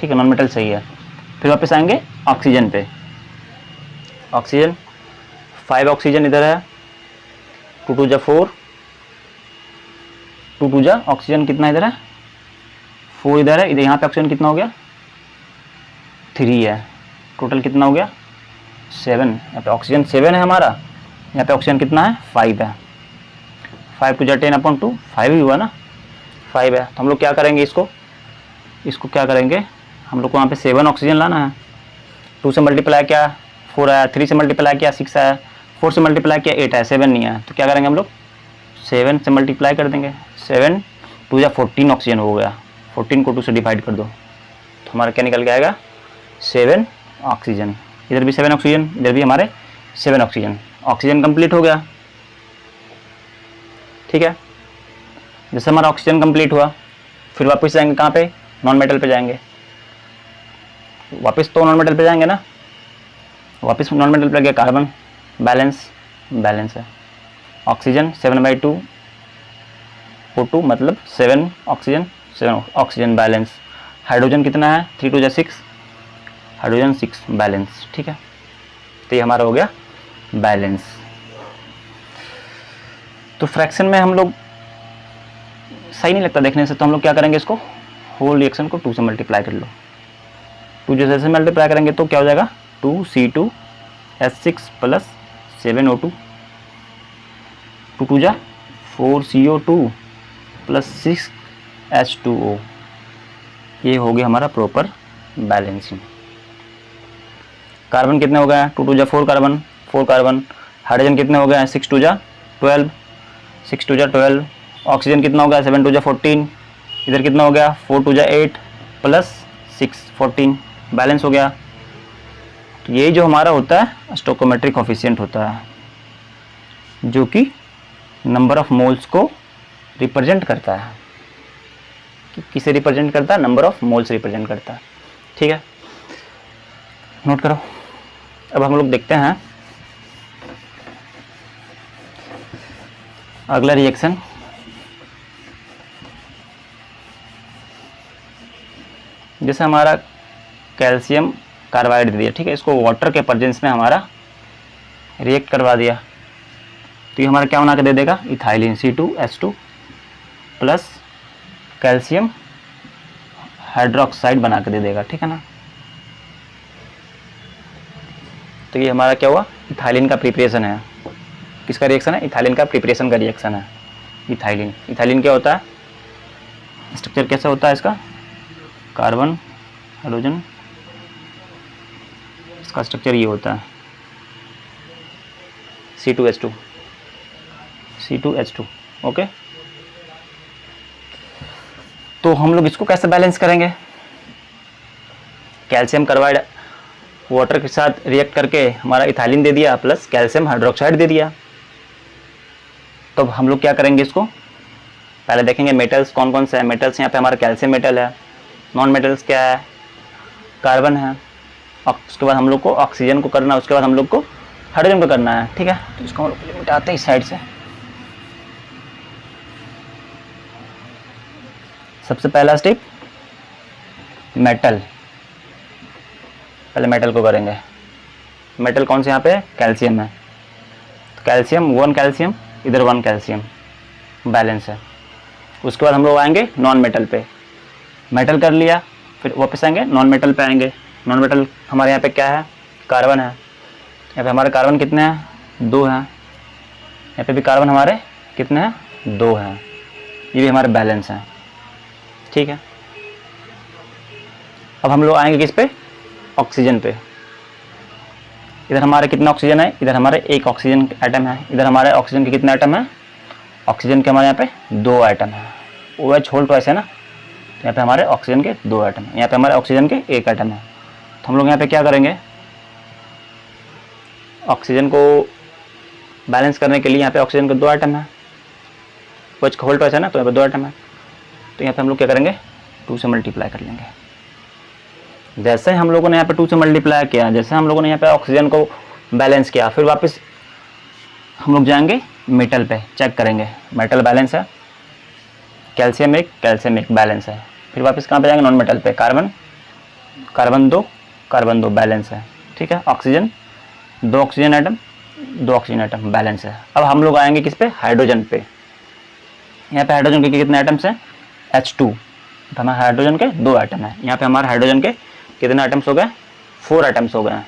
ठीक है, नॉन मेटल सही है। फिर वापस आएंगे ऑक्सीजन पे। ऑक्सीजन 5 ऑक्सीजन इधर है, 2 2 जा 4, 2 2 जा ऑक्सीजन कितना इधर है 4 इधर है, इधर यहाँ पे ऑक्सीजन कितना हो गया 3 है, टोटल कितना हो गया 7। यहाँ पे ऑक्सीजन 7 है हमारा, यहाँ पे ऑक्सीजन कितना है 5 है। 5 2 जा 10/2, 5 ही हुआ ना, 5 है। तो हम लोग क्या करेंगे, इसको क्या करेंगे, हम लोग को यहाँ पे 7 ऑक्सीजन लाना है। 2 से मल्टीप्लाई किया 4 आया, 3 से मल्टीप्लाई किया 6 आया, 4 से मल्टीप्लाई किया 8 आया, 7 नहीं आया। तो क्या करेंगे हम लोग 7 से मल्टीप्लाई कर देंगे, 7 2 जा 14 ऑक्सीजन हो गया, 14 को 2 से डिवाइड कर दो तो हमारा क्या निकल के आएगा 7 ऑक्सीजन। इधर भी 7 ऑक्सीजन, इधर भी हमारे 7 ऑक्सीजन। ऑक्सीजन कंप्लीट हो गया, ठीक है। जैसे हमारा ऑक्सीजन कंप्लीट हुआ, फिर वापस जाएंगे कहाँ पे, नॉन मेटल पे जाएंगे। वापस तो नॉन मेटल पे जाएंगे ना, वापस नॉन मेटल पे गया, कार्बन बैलेंस है। ऑक्सीजन 7/2 O2 मतलब 7 ऑक्सीजन 7 ऑक्सीजन बैलेंस। हाइड्रोजन कितना है 3 2 जा 6, हाइड्रोजन 6 बैलेंस, ठीक है। तो ये हमारा हो गया बैलेंस। तो फ्रैक्शन में हम लोग सही नहीं लगता देखने से, तो हम लोग क्या करेंगे, इसको होल रिएक्शन को 2 से मल्टीप्लाई कर लो। 2 जैसे मल्टीप्लाई करेंगे तो क्या हो जाएगा 2C2H6 प्लस 7O2, 2 2 जा 4CO2 प्लस 6H2O। ये हो गया हमारा प्रॉपर बैलेंसिंग। कार्बन कितने हो गए 2 2 जा 4 कार्बन। हाइड्रोजन कितने हो गए 6 2 जा 12, 6 2 जा 12। ऑक्सीजन कितना हो गया 7 2 जा 14, इधर कितना हो गया 4 2 जा 8 प्लस 6 14, बैलेंस हो गया। तो ये जो हमारा होता है स्टोइकोमेट्रिक कोफिशिएंट होता है, जो कि नंबर ऑफ मोल्स को रिप्रेजेंट करता है। किसे रिप्रेजेंट करता है, नंबर ऑफ मोल्स रिप्रेजेंट करता है, ठीक है, नोट करो। अब हम लोग देखते हैं अगला रिएक्शन। जैसे हमारा कैल्शियम कार्बाइड दे दिया, ठीक है, इसको वाटर के प्रेजेंस में हमारा रिएक्ट करवा दिया, तो ये हमारा क्या बना के दे देगा ethylene C2H2 plus calcium hydroxide बना के दे देगा, ठीक है ना। तो ये हमारा क्या हुआ इथाइलिन का प्रिपरेशन है। किसका रिएक्शन है, इथाइलिन का प्रिपरेशन का रिएक्शन है। इथाइलिन क्या होता है, स्ट्रक्चर कैसा होता है इसका, कार्बन हाइड्रोजन, इसका स्ट्रक्चर ये होता है C2H2, ओके। तो हम लोग इसको कैसे बैलेंस करेंगे, कैल्शियम कार्बाइड वाटर के साथ रिएक्ट करके हमारा इथाइलिन दे दिया प्लस कैल्शियम हाइड्रोक्साइड दे दिया। तो हम लोग क्या करेंगे, इसको पहले देखेंगे मेटल्स कौन कौन से हैं। मेटल्स यहाँ पे हमारा कैल्शियम मेटल है, नॉन मेटल्स क्या है कार्बन है, उसके बाद हम लोग को ऑक्सीजन को करना है, उसके बाद हम लोग को हाइड्रोजन को करना है, ठीक है। तो इसको हम लोग मिटाते हैं इस साइड से। सबसे पहला स्टेप मेटल, पहले मेटल को करेंगे। मेटल कौन से यहाँ पे कैल्शियम है, तो कैल्शियम 1 कैल्शियम इधर 1 कैल्शियम बैलेंस है। उसके बाद हम लोग आएंगे नॉन मेटल पे, मेटल कर लिया, फिर वापस आएंगे नॉन मेटल पे आएंगे। नॉन मेटल हमारे यहाँ पे क्या है कार्बन है, यहाँ पे हमारे कार्बन कितने हैं 2 हैं, यहाँ पे भी कार्बन हमारे कितने हैं 2 हैं, ये भी हमारे बैलेंस हैं, ठीक है। अब हम लोग आएंगे किस पे ऑक्सीजन पे। इधर हमारे कितना ऑक्सीजन है, इधर हमारे 1 ऑक्सीजन एटम है, इधर हमारे ऑक्सीजन के कितने एटम है, ऑक्सीजन के हमारे यहाँ पे 2 एटम है, OH होल ट्वाइस है ना, तो यहाँ पे हमारे ऑक्सीजन के 2 एटम है, यहाँ पे हमारे ऑक्सीजन के 1 एटम है। तो हम लोग यहाँ पे क्या करेंगे, ऑक्सीजन को बैलेंस करने के लिए यहाँ पे ऑक्सीजन के 2 एटम है, OH का होल ट्वाइस है ना, तो यहाँ पे 2 एटम है। तो यहाँ पे हम लोग क्या करेंगे 2 से मल्टीप्लाई कर लेंगे। जैसे हम लोगों ने यहाँ पे 2 से मल्टीप्लाई किया, जैसे हम लोगों ने यहाँ पे ऑक्सीजन को बैलेंस किया, फिर वापस हम लोग जाएंगे मेटल पे, चेक करेंगे मेटल बैलेंस है, कैल्शियम एक बैलेंस है। फिर वापस कहाँ पे जाएंगे नॉन मेटल पे, कार्बन कार्बन 2 बैलेंस है, ठीक है। Oxygen 2 oxygen atom, 2 oxygen atom balance है। अब हम लोग आएंगे किस पे, हाइड्रोजन पे। यहाँ पे हाइड्रोजन के कितने एटम्स हैं, H2, तो हमारे हाइड्रोजन के 2 एटम है। यहाँ पे हमारे हाइड्रोजन के कितने एटम्स हो गए, 4 एटम्स हो गए हैं।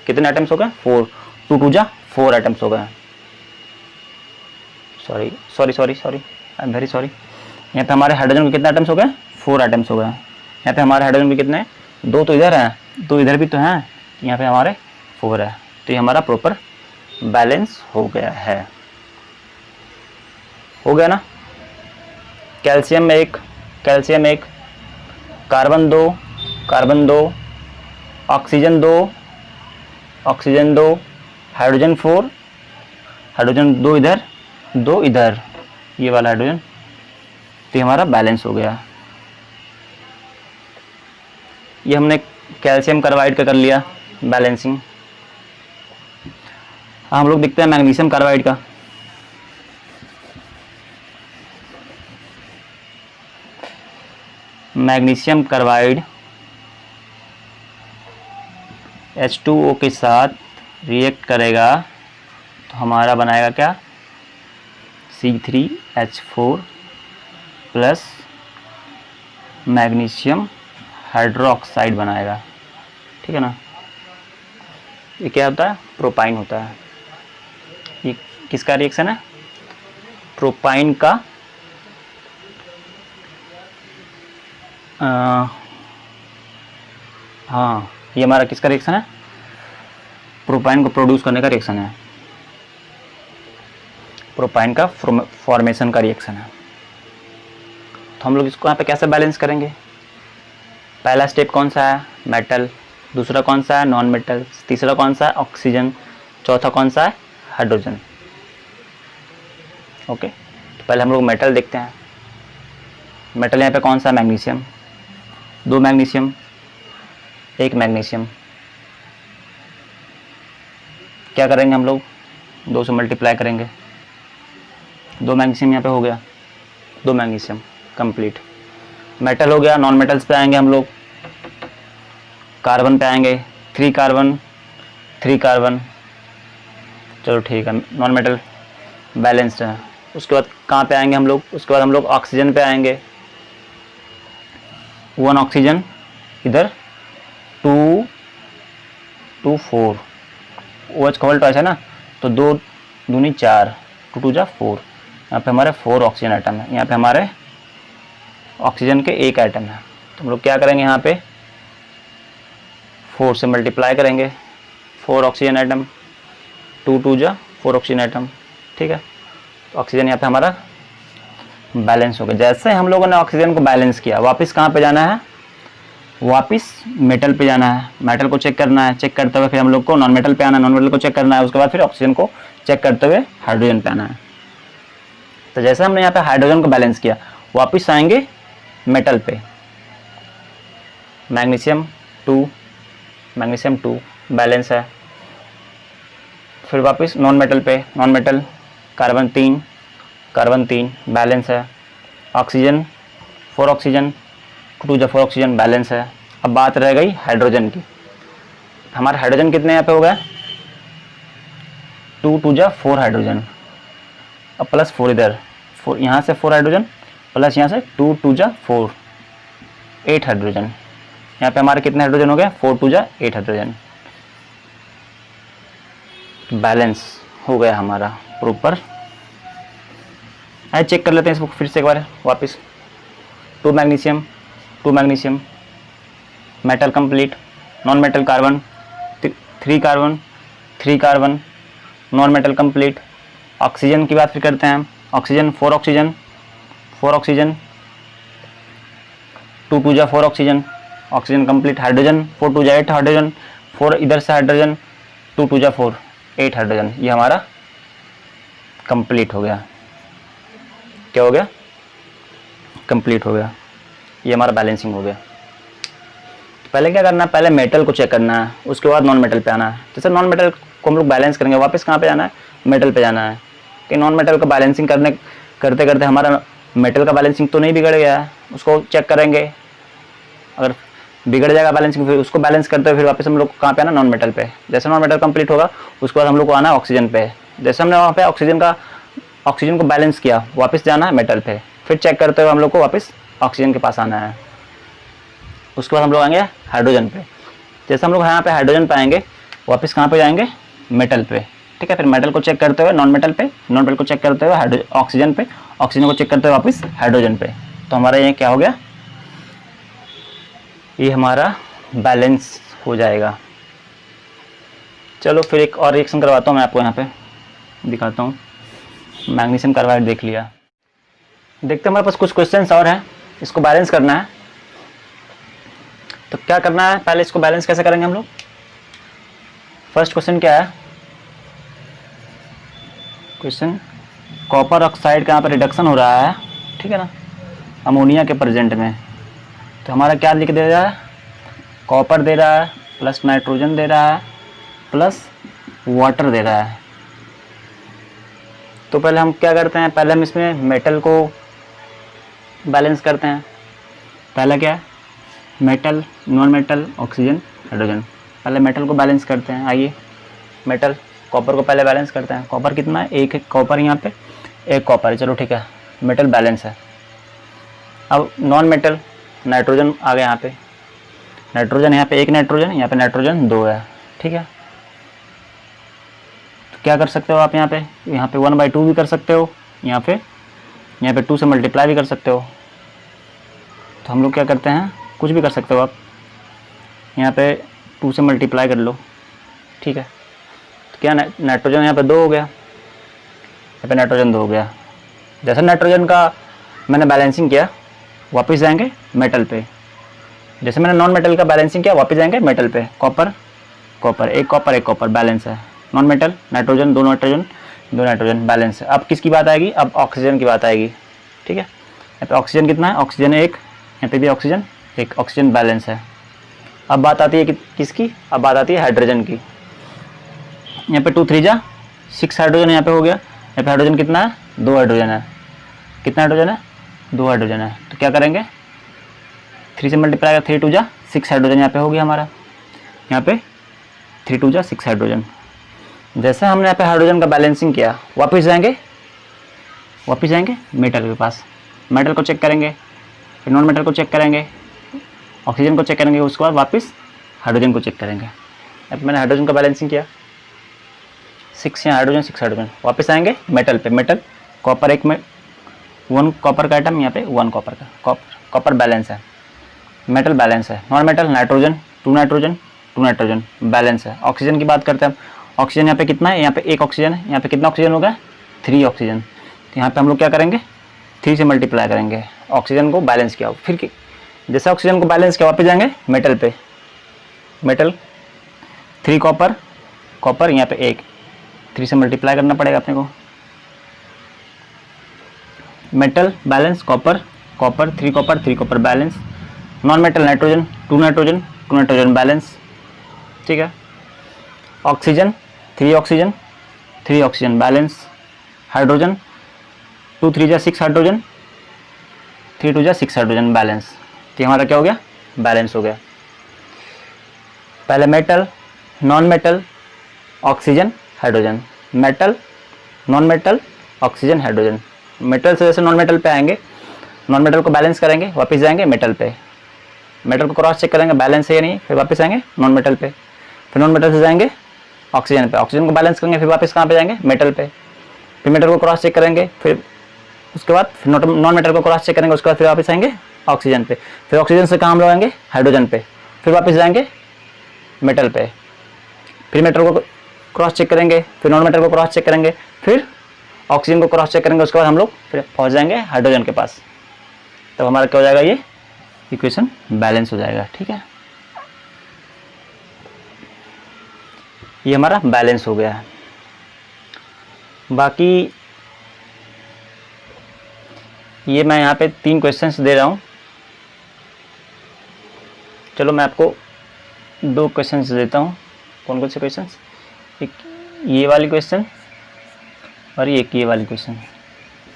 कितने एटम्स हो गए, 4, 2 2 जा 4 एटम्स हो गए। Sorry I am very sorry. यहाँ पे हमारे हाइड्रोजन के कितने एटम्स हो गए, 4 एटम्स हो गए। यहाँ पे हमारे हाइड्रोजन के कितने हैं, 2 तो इधर हैं, 2 इधर भी तो हैं, यहाँ पे हमारे 4 है। तो ये हमारा प्रॉपर बैलेंस हो गया है, हो गया ना। Calcium 1, carbon 2, oxygen 2, hydrogen 4, hydrogen 2 इधर, 2 इधर, ये वाला हाइड्रोजन। तो ये हमारा बैलेंस हो गया। ये हमने कैल्शियम कार्बाइड का कर लिया बैलेंसिंग। हम लोग देखते हैं मैग्नीशियम कार्बाइड का। मैग्नीशियम कार्बाइड H2O के साथ रिएक्ट करेगा तो हमारा बनाएगा क्या, C3H4 प्लस मैग्नीशियम हाइड्रोक्साइड बनाएगा, ठीक है ना। ये क्या होता है, प्रोपाइन होता है। ये किसका रिएक्शन है, प्रोपाइन का हाँ, ये हमारा किसका रिएक्शन है, प्रोपाइन को प्रोड्यूस करने का रिएक्शन है, प्रोपाइन का फॉर्मेशन का रिएक्शन है। तो हम लोग इसको यहाँ पे कैसे बैलेंस करेंगे, पहला स्टेप कौन सा है, मेटल, दूसरा कौन सा है, नॉन मेटल, तीसरा कौन सा है, ऑक्सीजन, चौथा कौन सा है, हाइड्रोजन। ओके, तो पहले हम लोग मेटल देखते हैं। मेटल यहाँ पे कौन सा, मैग्नीशियम, 2 मैग्नीशियम, 1 मैग्नीशियम। क्या करेंगे हम लोग, 2 से मल्टीप्लाई करेंगे, 2 मैग्नीशियम यहाँ पे हो गया, 2 मैग्नीशियम कंप्लीट। मेटल हो गया। नॉन मेटल्स पे आएंगे हम लोग, कार्बन पे आएंगे, 3 कार्बन, 3 कार्बन, चलो ठीक है, नॉन मेटल बैलेंस्ड है। उसके बाद कहाँ पे आएंगे हम लोग, उसके बाद हम लोग ऑक्सीजन पे आएंगे, 1 ऑक्सीजन इधर, 2 2 4, OH का वोल्ट है ना, तो 2 दूनी 4, 2 2 जा 4। यहाँ पे हमारे 4 ऑक्सीजन आइटम है, यहाँ पे हमारे ऑक्सीजन के 1 आइटम है। तो हम लोग क्या करेंगे, यहाँ पे 4 से मल्टीप्लाई करेंगे, 4 ऑक्सीजन आइटम, 2 2 जा 4 ऑक्सीजन आइटम, ठीक है। ऑक्सीजन यहाँ पे हमारा बैलेंस हो गया। जैसे हम लोगों ने ऑक्सीजन को बैलेंस किया, वापस कहाँ पे जाना है, वापस मेटल पे जाना है, मेटल को चेक करना है, चेक करते हुए फिर हम लोग को नॉन मेटल पे आना है, नॉन मेटल को चेक करना है, उसके बाद फिर ऑक्सीजन को चेक करते हुए हाइड्रोजन पे आना है। तो जैसे हमने यहाँ पे हाइड्रोजन को बैलेंस किया, वापस आएंगे मेटल पे, मैग्नीशियम 2 बैलेंस है। फिर वापस नॉन मेटल पे, नॉन मेटल कार्बन 3 बैलेंस है। ऑक्सीजन 4 ऑक्सीजन, 2 जा 4 ऑक्सीजन बैलेंस है। अब बात रह गई हाइड्रोजन की। हमारे हाइड्रोजन कितने यहाँ पे हो गए, 2 2 जा 4 हाइड्रोजन, अब प्लस 4 इधर, 4 यहाँ से 4 हाइड्रोजन, प्लस यहाँ से 2 2 जा 4, 8 हाइड्रोजन। यहाँ पे हमारे कितने हाइड्रोजन हो गए, 4 2 जा 8 हाइड्रोजन। बैलेंस हो गया हमारा प्रॉपर। आइए चेक कर लेते हैं इसको फिर से एक बार वापस। 2 magnesium, metal complete, non metal carbon, 3 carbon, non metal complete. Oxygen की बात फिर करते हैं। ऑक्सीजन 4 ऑक्सीजन, 2 2 जा 4 ऑक्सीजन, ऑक्सीजन कंप्लीट। हाइड्रोजन 4 2 जा 8 हाइड्रोजन, 4 इधर से हाइड्रोजन, 2 2 जा 4, 8 हाइड्रोजन। ये हमारा कंप्लीट हो गया। क्या हो गया, कंप्लीट हो गया। ये हमारा बैलेंसिंग हो गया। पहले क्या करना है, पहले मेटल को चेक करना है, उसके बाद नॉन मेटल पे आना है। जैसे नॉन मेटल को हम लोग बैलेंस करेंगे, वापस कहाँ पे जाना है, मेटल पे जाना है। कि नॉन मेटल का बैलेंसिंग करते हमारा मेटल का बैलेंसिंग तो नहीं बिगड़ गया है, उसको चेक करेंगे। अगर बिगड़ जाएगा बैलेंसिंग, फिर उसको बैलेंस करते हुए फिर वापस हम लोग को कहाँ पे आना, नॉन मेटल पे। जैसे नॉन मेटल कंप्लीट होगा उसके बाद हम लोग को आना ऑक्सीजन पे। जैसे हमने वहाँ पे ऑक्सीजन को बैलेंस किया, वापस जाना है मेटल पे, फिर चेक करते हुए हम लोग को वापस ऑक्सीजन के पास आना है। उसके बाद हम लोग आएंगे हाइड्रोजन पे। जैसे हम लोग यहाँ पे हाइड्रोजन पे आएंगे, वापस कहाँ पे जाएंगे, मेटल पे, ठीक है। फिर मेटल को चेक करते हुए नॉन मेटल पे, नॉन मेटल को चेक करते हुए ऑक्सीजन पे, ऑक्सीजन को चेक करते हुए वापस हाइड्रोजन पे। तो हमारा ये क्या हो गया, ये हमारा बैलेंस हो जाएगा। चलो फिर एक और रिएक्शन करवाता हूँ मैं आपको, यहाँ पे दिखाता हूँ। मैग्नीशियम कार्बाइड देख लिया, देखते हैं हमारे पास कुछ क्वेश्चंस और हैं, इसको बैलेंस करना है। तो क्या करना है, पहले इसको बैलेंस कैसे करेंगे हम लोग। फर्स्ट क्वेश्चन क्या है, क्वेश्चन कॉपर ऑक्साइड का यहाँ पर रिडक्शन हो रहा है, ठीक है ना, अमोनिया के प्रेजेंट में। तो हमारा क्या लिख दे रहा है, कॉपर दे रहा है प्लस नाइट्रोजन दे रहा है प्लस वाटर दे रहा है। तो पहले हम क्या करते हैं, पहले हम इसमें मेटल को बैलेंस करते हैं। पहला क्या है, metal, non metal, oxygen, hydrogen. पहले मेटल को बैलेंस करते हैं। आइए मेटल, कॉपर को पहले बैलेंस करते हैं। कॉपर कितना है, एक कॉपर यहाँ पे, एक कॉपर है, चलो ठीक है, मेटल बैलेंस है। अब नॉन मेटल, नाइट्रोजन आ गया यहाँ पे, नाइट्रोजन यहाँ पे एक नाइट्रोजन, यहाँ पे नाइट्रोजन 2 है, ठीक है। तो क्या कर सकते हो आप, यहाँ पे 1/2 भी कर सकते हो, यहाँ पे 2 से मल्टीप्लाई भी कर सकते हो। तो हम लोग क्या करते हैं, कुछ भी कर सकते हो आप, यहाँ पे 2 से मल्टीप्लाई कर लो, ठीक है। तो क्या नाइट्रोजन यहाँ पे 2 हो गया, यहाँ पे नाइट्रोजन 2 हो गया। जैसे नाइट्रोजन का मैंने बैलेंसिंग किया, वापस जाएंगे मेटल पे। जैसे मैंने नॉन मेटल का बैलेंसिंग किया, वापस जाएंगे मेटल पे। कॉपर कॉपर, एक कॉपर बैलेंस है। Non metal, nitrogen, 2 nitrogen balance है। अब किसकी बात आएगी, अब ऑक्सीजन की बात आएगी, ठीक है। यहाँ पे ऑक्सीजन कितना है, ऑक्सीजन 1, यहाँ पे भी ऑक्सीजन 1, ऑक्सीजन बैलेंस है। अब बात आती है किसकी, अब बात आती है हाइड्रोजन की। यहाँ पे 2 3 जा 6 हाइड्रोजन यहाँ पे हो गया। यहाँ पे हाइड्रोजन कितना है, 2 हाइड्रोजन है। कितना हाइड्रोजन है, 2 हाइड्रोजन है। तो क्या करेंगे, 3 से मल्टीप्लाई, 3 2 जा 6 हाइड्रोजन यहाँ पे हो गया हमारा। यहाँ पे 3 2 जा 6 हाइड्रोजन। जैसे हमने यहाँ पे हाइड्रोजन का बैलेंसिंग किया, वापस जाएंगे मेटल के पास। मेटल को चेक करेंगे, फिर नॉन मेटल को चेक करेंगे, ऑक्सीजन को चेक करेंगे, उसके बाद वापस हाइड्रोजन को चेक करेंगे। अब मैंने हाइड्रोजन का बैलेंसिंग किया, 6 यहाँ हाइड्रोजन, 6 हाइड्रोजन। वापस आएंगे मेटल पे, मेटल कॉपर, 1 कॉपर का आइटम, यहाँ पे 1 कॉपर का, कॉपर बैलेंस है, मेटल बैलेंस है। Non metal, nitrogen 2 nitrogen balance है। ऑक्सीजन की बात करते हैं हम, ऑक्सीजन यहाँ पे कितना है, यहाँ पे 1 ऑक्सीजन है, यहाँ पे कितना ऑक्सीजन हो गया, 3 ऑक्सीजन। तो यहाँ पे हम लोग क्या करेंगे, 3 से मल्टीप्लाई करेंगे, ऑक्सीजन को बैलेंस किया। फिर जैसे ऑक्सीजन को बैलेंस किया, वापस जाएंगे मेटल पे, मेटल 3 कॉपर, यहाँ पे 1, 3 से मल्टीप्लाई करना पड़ेगा अपने को। Metal balance, copper 3 copper balance. Non metal, nitrogen 2 nitrogen balance, ठीक है। Oxygen 3 oxygen balance. हाइड्रोजन 2 3 जा 6 हाइड्रोजन, 3 2 जा 6 हाइड्रोजन बैलेंस। तो हमारा क्या हो गया, बैलेंस हो गया। पहले metal, non metal, oxygen, hydrogen, metal, non metal, oxygen, hydrogen. Metal से जैसे नॉन मेटल पे आएंगे, नॉन मेटल को बैलेंस करेंगे, वापस जाएंगे मेटल पे, मेटल को क्रॉस चेक करेंगे बैलेंस है या नहीं, फिर वापस आएंगे नॉन मेटल पे, फिर नॉन मेटल से जाएंगे ऑक्सीजन पे, ऑक्सीजन को बैलेंस करेंगे, फिर वापस कहाँ पे जाएंगे, मेटल पे, फिर मेटल को क्रॉस चेक करेंगे, फिर उसके बाद फिर नॉन मेटल को क्रॉस चेक करेंगे, उसके बाद फिर वापस आएंगे ऑक्सीजन पे, फिर ऑक्सीजन से कहाँ हम लोग आएंगे, हाइड्रोजन पे, फिर वापस जाएंगे मेटल पे, फिर मेटल को क्रॉस चेक करेंगे, फिर नॉन मेटल को क्रॉस चेक करेंगे, फिर ऑक्सीजन को क्रॉस चेक करेंगे, उसके बाद हम लोग फिर पहुँच जाएंगे हाइड्रोजन के पास। तब हमारा क्या हो जाएगा, ये इक्वेशन बैलेंस हो जाएगा, ठीक है। ये हमारा बैलेंस हो गया है। बाकी ये मैं यहाँ पे 3 क्वेश्चंस दे रहा हूँ, चलो मैं आपको 2 क्वेश्चंस देता हूँ। कौन कौन से क्वेश्चंस, एक ये वाली क्वेश्चन और एक ये वाली क्वेश्चन।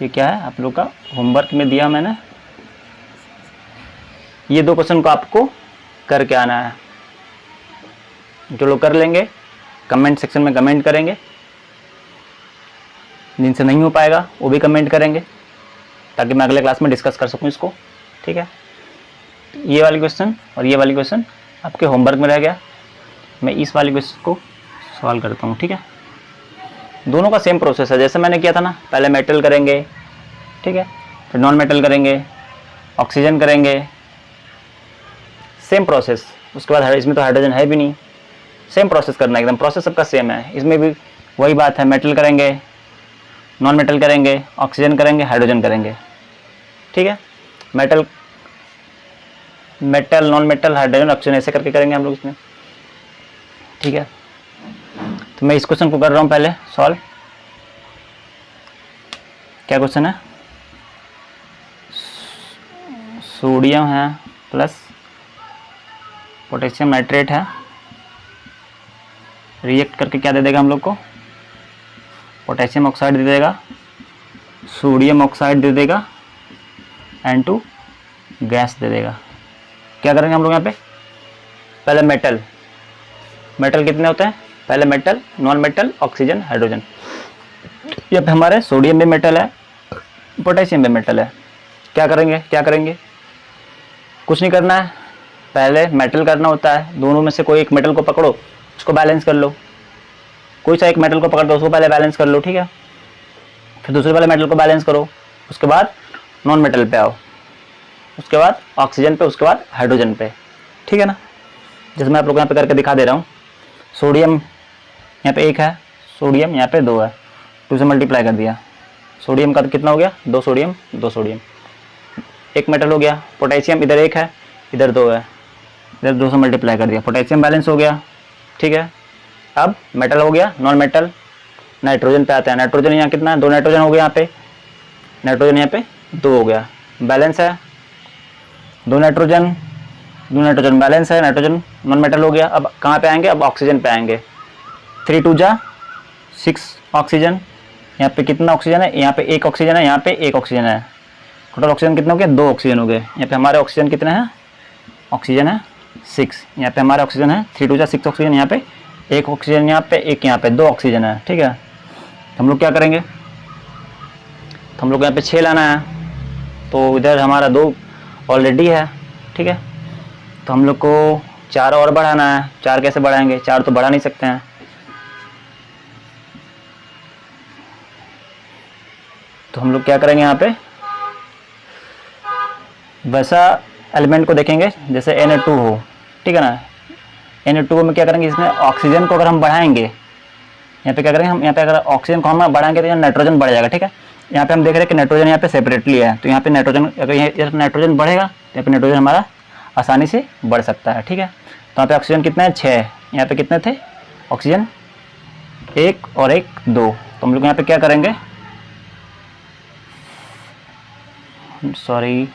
ये क्या है, आप लोग का होमवर्क में दिया मैंने। ये 2 क्वेश्चन को आपको करके आना है। जो लोग कर लेंगे कमेंट सेक्शन में कमेंट करेंगे, जिनसे नहीं हो पाएगा वो भी कमेंट करेंगे ताकि मैं अगले क्लास में डिस्कस कर सकूं इसको। ठीक है, ये वाली क्वेश्चन और ये वाली क्वेश्चन आपके होमवर्क में रह गया। मैं इस वाली क्वेश्चन को सॉल्व करता हूँ। ठीक है, दोनों का सेम प्रोसेस है जैसे मैंने किया था ना, पहले मेटल करेंगे, ठीक है, फिर नॉन मेटल करेंगे, ऑक्सीजन करेंगे, सेम प्रोसेस। उसके बाद इसमें तो हाइड्रोजन है भी नहीं, सेम प्रोसेस करना है एकदम, प्रोसेस सबका सेम है। इसमें भी वही बात है, मेटल करेंगे, नॉन मेटल करेंगे, ऑक्सीजन करेंगे, हाइड्रोजन करेंगे। ठीक है, metal non metal, hydrogen, oxygen ऐसे करके करेंगे हम लोग इसमें। ठीक है, तो मैं इस क्वेश्चन को कर रहा हूँ पहले सॉल्व। क्या क्वेश्चन है, सोडियम है प्लस पोटेशियम नाइट्रेट है, रिएक्ट करके क्या दे देगा हम लोग को, पोटेशियम ऑक्साइड दे देगा, सोडियम ऑक्साइड दे देगा, N2 गैस दे देगा। क्या करेंगे हम लोग यहाँ पे, पहले मेटल कितने होते हैं, पहले metal, non metal, oxygen, hydrogen. यहाँ पे हमारे सोडियम भी मेटल है, पोटेशियम भी मेटल है। क्या करेंगे, कुछ नहीं करना है, पहले मेटल करना होता है। दोनों में से कोई एक मेटल को पकड़ो, उसको बैलेंस कर लो, कोई सा एक मेटल को पकड़ दो, उसको पहले बैलेंस कर लो। ठीक है, फिर दूसरे वाले मेटल को बैलेंस करो, उसके बाद नॉन मेटल पे आओ, उसके बाद ऑक्सीजन पे, उसके बाद हाइड्रोजन पे। ठीक है ना, जैसे मैं आप लोग यहाँ पे करके दिखा दे रहा हूँ। सोडियम यहाँ पे 1 है, सोडियम यहाँ पे 2 है, 2 से मल्टीप्लाई कर दिया। सोडियम का तो कितना हो गया, 2 सोडियम, 2 सोडियम, एक मेटल हो गया। पोटेशियम इधर 1 है, इधर 2 है, इधर 2 से मल्टीप्लाई कर दिया, पोटेशियम बैलेंस हो गया। ठीक है, अब मेटल हो गया, नॉन मेटल, नाइट्रोजन पे आते हैं। नाइट्रोजन यहाँ कितना है, 2 नाइट्रोजन हो गया, यहाँ पे नाइट्रोजन यहाँ पे 2 हो गया, बैलेंस है, 2 नाइट्रोजन बैलेंस है, नाइट्रोजन नॉन मेटल हो गया। अब कहाँ पे आएंगे, अब ऑक्सीजन पे आएंगे। 3 2 जा 6 ऑक्सीजन, यहाँ पे कितना ऑक्सीजन है, यहाँ पे 1 ऑक्सीजन है, यहाँ पे 1 ऑक्सीजन है, टोटल ऑक्सीजन कितना हो गया, 2 ऑक्सीजन हो गए। यहाँ पे हमारे ऑक्सीजन कितने हैं, ऑक्सीजन है 6, यहाँ पे हमारे ऑक्सीजन है 3 2 जा 6 ऑक्सीजन, यहाँ पे 1 ऑक्सीजन, यहाँ पे 1, यहाँ पे 2 ऑक्सीजन है। ठीक है, हम लोग क्या करेंगे, तो हम लोग यहाँ पे 6 लाना है, तो इधर हमारा 2 ऑलरेडी है। ठीक है, तो हम लोग को 4 और बढ़ाना है। 4 कैसे बढ़ाएंगे, 4 तो बढ़ा नहीं सकते हैं, तो हम लोग क्या करेंगे, यहाँ पे वैसा एलिमेंट को देखेंगे जैसे Na2 हो। ठीक है ना, Na2 में क्या करेंगे, इसमें ऑक्सीजन को अगर हम बढ़ाएंगे, यहाँ पे क्या करेंगे हम, यहाँ पे अगर ऑक्सीजन को हम बढ़ाएंगे तो यहाँ नाइट्रोजन बढ़ जाएगा। ठीक है, यहाँ पे हम देख रहे हैं कि नाइट्रोजन यहाँ पे सेपरेटली है, तो यहाँ पे नाइट्रोजन, अगर यहाँ नाइट्रोजन बढ़ेगा तो यहाँ पे नाइट्रोजन हमारा आसानी से बढ़ सकता है। ठीक है, तो यहाँ पे ऑक्सीजन कितना है, 6, यहाँ पे कितने थे ऑक्सीजन, 1 और 1 2, तो हम लोग यहाँ पे क्या करेंगे, सॉरी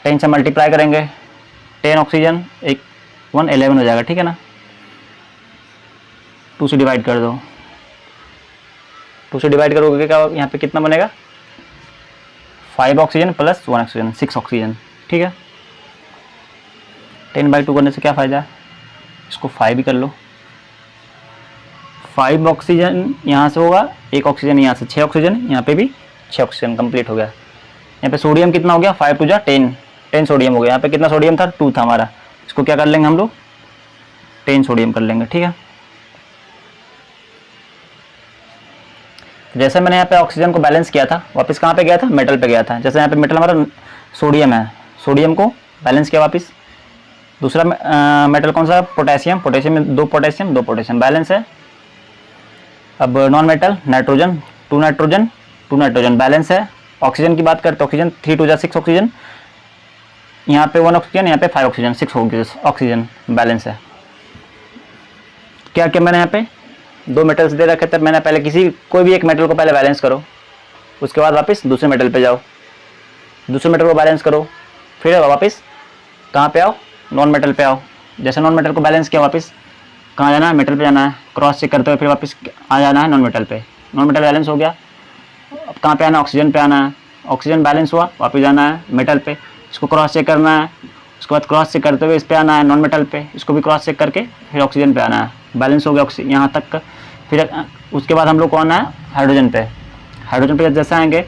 10 से मल्टीप्लाई करेंगे, 10 ऑक्सीजन 1 11 हो जाएगा। ठीक है ना, 2 से डिवाइड कर दो, 2 से डिवाइड करोगे क्या, यहाँ पे कितना बनेगा, 5 ऑक्सीजन प्लस 1 ऑक्सीजन, 6 ऑक्सीजन। ठीक है, 10/2 करने से क्या फ़ायदा है, इसको 5 भी कर लो, 5 ऑक्सीजन यहाँ से होगा, 1 ऑक्सीजन यहाँ से, 6 ऑक्सीजन, यहाँ पे भी 6 ऑक्सीजन कंप्लीट हो गया। यहाँ पे सोडियम कितना हो गया, 5 2 जा 10 सोडियम हो गया। यहाँ पे कितना सोडियम था, 2 था हमारा, इसको क्या कर लेंगे हम लोग, 10 सोडियम कर लेंगे। ठीक है, जैसे मैंने यहाँ पे ऑक्सीजन को बैलेंस किया था, वापस कहाँ पे गया था, मेटल पे गया था। जैसे यहाँ पे मेटल हमारा सोडियम है, सोडियम को बैलेंस किया वापस। दूसरा मेटल कौन सा, पोटेशियम में 2 पोटेशियम बैलेंस है। अब non metal nitrogen, 2 nitrogen balance है। ऑक्सीजन की बात करते, ऑक्सीजन 3 2 जा 6 ऑक्सीजन, यहाँ पे 1 ऑक्सीजन, यहाँ पे 5 ऑक्सीजन, 6 ऑक्सीजन बैलेंस है। क्या क्या मैंने यहाँ पे 2 मेटल्स दे रखे थे, मैंने पहले कोई भी एक मेटल को पहले बैलेंस करो, उसके बाद वापस दूसरे मेटल पे जाओ, दूसरे मेटल को बैलेंस करो, फिर वापस कहाँ पे आओ, नॉन मेटल पे आओ। जैसे नॉन मेटल को बैलेंस किया, वापस कहाँ जाना है, मेटल पे जाना है, क्रॉस चेक करते हुए फिर वापस आ जाना है नॉन मेटल पे। नॉन मेटल बैलेंस हो गया, अब कहाँ पे आना, ऑक्सीजन पे आना है, ऑक्सीजन बैलेंस हुआ, वापस जाना है मेटल पे, इसको क्रॉस चेक करना है, उसके बाद क्रॉस चेक करते हुए इस पे आना है नॉन मेटल पे, इसको भी क्रॉस चेक करके फिर ऑक्सीजन पे आना है। बैलेंस हो गया ऑक्सीजन यहाँ तक का। फिर उसके बाद हम लोग को आना है हाइड्रोजन पे। हाइड्रोजन पे जैसे आएंगे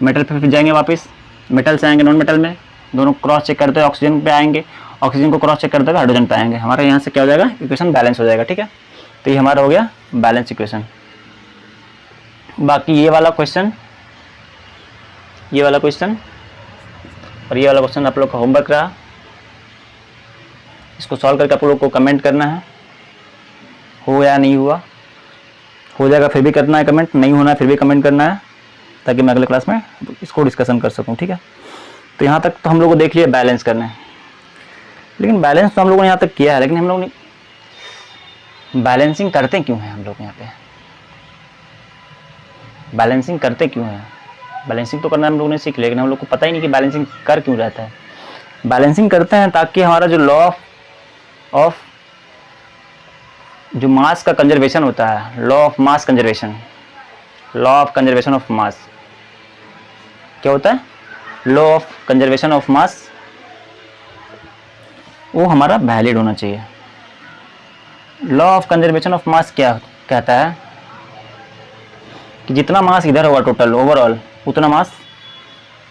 मेटल पे फिर जाएंगे वापस, मेटल से आएंगे नॉन मेटल में, दोनों क्रॉस चेक करते हुए ऑक्सीजन पे आएंगे, ऑक्सीजन को क्रॉस चेक करते हुए हाइड्रोजन पे आएंगे। हमारे यहाँ से क्या हो जाएगा, इक्वेशन बैलेंस हो जाएगा। ठीक है, तो ये हमारा हो गया बैलेंस इक्वेशन। बाकी ये वाला क्वेश्चन और ये वाला क्वेश्चन आप लोग का होमवर्क रहा। इसको सॉल्व करके आप लोग को कमेंट करना है, हो या नहीं हुआ। हो जाएगा फिर भी करना है कमेंट, नहीं होना है फिर भी कमेंट करना है, ताकि मैं अगले क्लास में इसको डिस्कशन कर सकूं। ठीक है, तो यहाँ तक तो हम लोग को देख लिया बैलेंस करना है। लेकिन बैलेंस तो हम लोगों ने यहाँ तक किया है, लेकिन हम लोग ने बैलेंसिंग करते क्यों हैं? हम लोग यहाँ पे बैलेंसिंग करते क्यों हैं? बैलेंसिंग तो करना हम लोगों ने सीख लिया, लेकिन हम लोग को पता ही नहीं कि बैलेंसिंग कर क्यों रहता है। बैलेंसिंग करते हैं ताकि हमारा जो लॉ ऑफ जो मास का कंजर्वेशन होता है, law of mass conservation, law of conservation of mass क्या होता है? Law of conservation of mass, वो हमारा वैलिड होना चाहिए। Law of conservation of mass क्या कहता है कि जितना मास इधर होगा टोटल ओवरऑल, उतना मास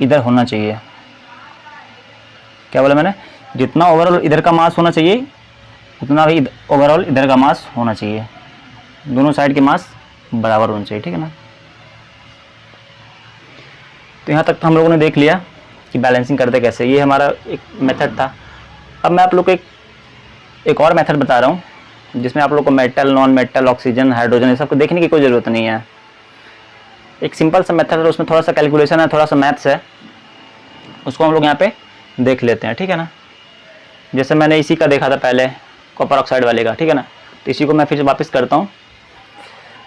इधर होना चाहिए। क्या बोला मैंने? जितना ओवरऑल इधर का मास होना चाहिए, उतना भी ओवरऑल इधर का मास होना चाहिए। दोनों साइड के मास बराबर होना चाहिए। ठीक है ना? तो यहाँ तक तो हम लोगों ने देख लिया कि बैलेंसिंग करते कैसे। ये हमारा एक मेथड था। अब मैं आप लोग को एक और मेथड बता रहा हूँ, जिसमें आप लोग को metal, non metal, oxygen, hydrogen ये सब को देखने की कोई ज़रूरत नहीं है। एक सिंपल सा मेथड है, उसमें थोड़ा सा कैलकुलेशन है, थोड़ा सा मैथ्स है, उसको हम लोग यहाँ पे देख लेते हैं। ठीक है ना? जैसे मैंने इसी का देखा था पहले, कॉपर ऑक्साइड वाले का। ठीक है ना? तो इसी को मैं फिर वापस करता हूँ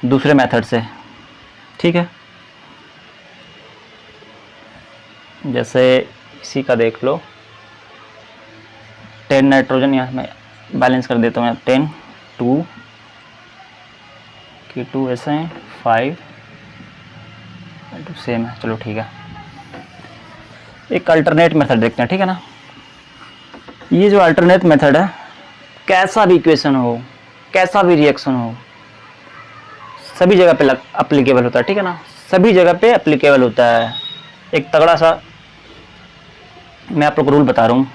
दूसरे मेथड से। ठीक है, जैसे इसी का देख लो, 10 नाइट्रोजन, यहाँ मैं बैलेंस कर देता हूँ। 10 2 की 2 ऐसे हैं, 5 सेम है। चलो ठीक है, एक अल्टरनेट मेथड देखते हैं। ठीक है ना? ये जो अल्टरनेट मेथड है, कैसा भी इक्वेशन हो, कैसा भी रिएक्शन हो, सभी जगह पे अप्लीकेबल होता है। ठीक है ना? सभी जगह पे अप्लीकेबल होता है। एक तगड़ा सा मैं आप लोग को रूल बता रहा हूँ,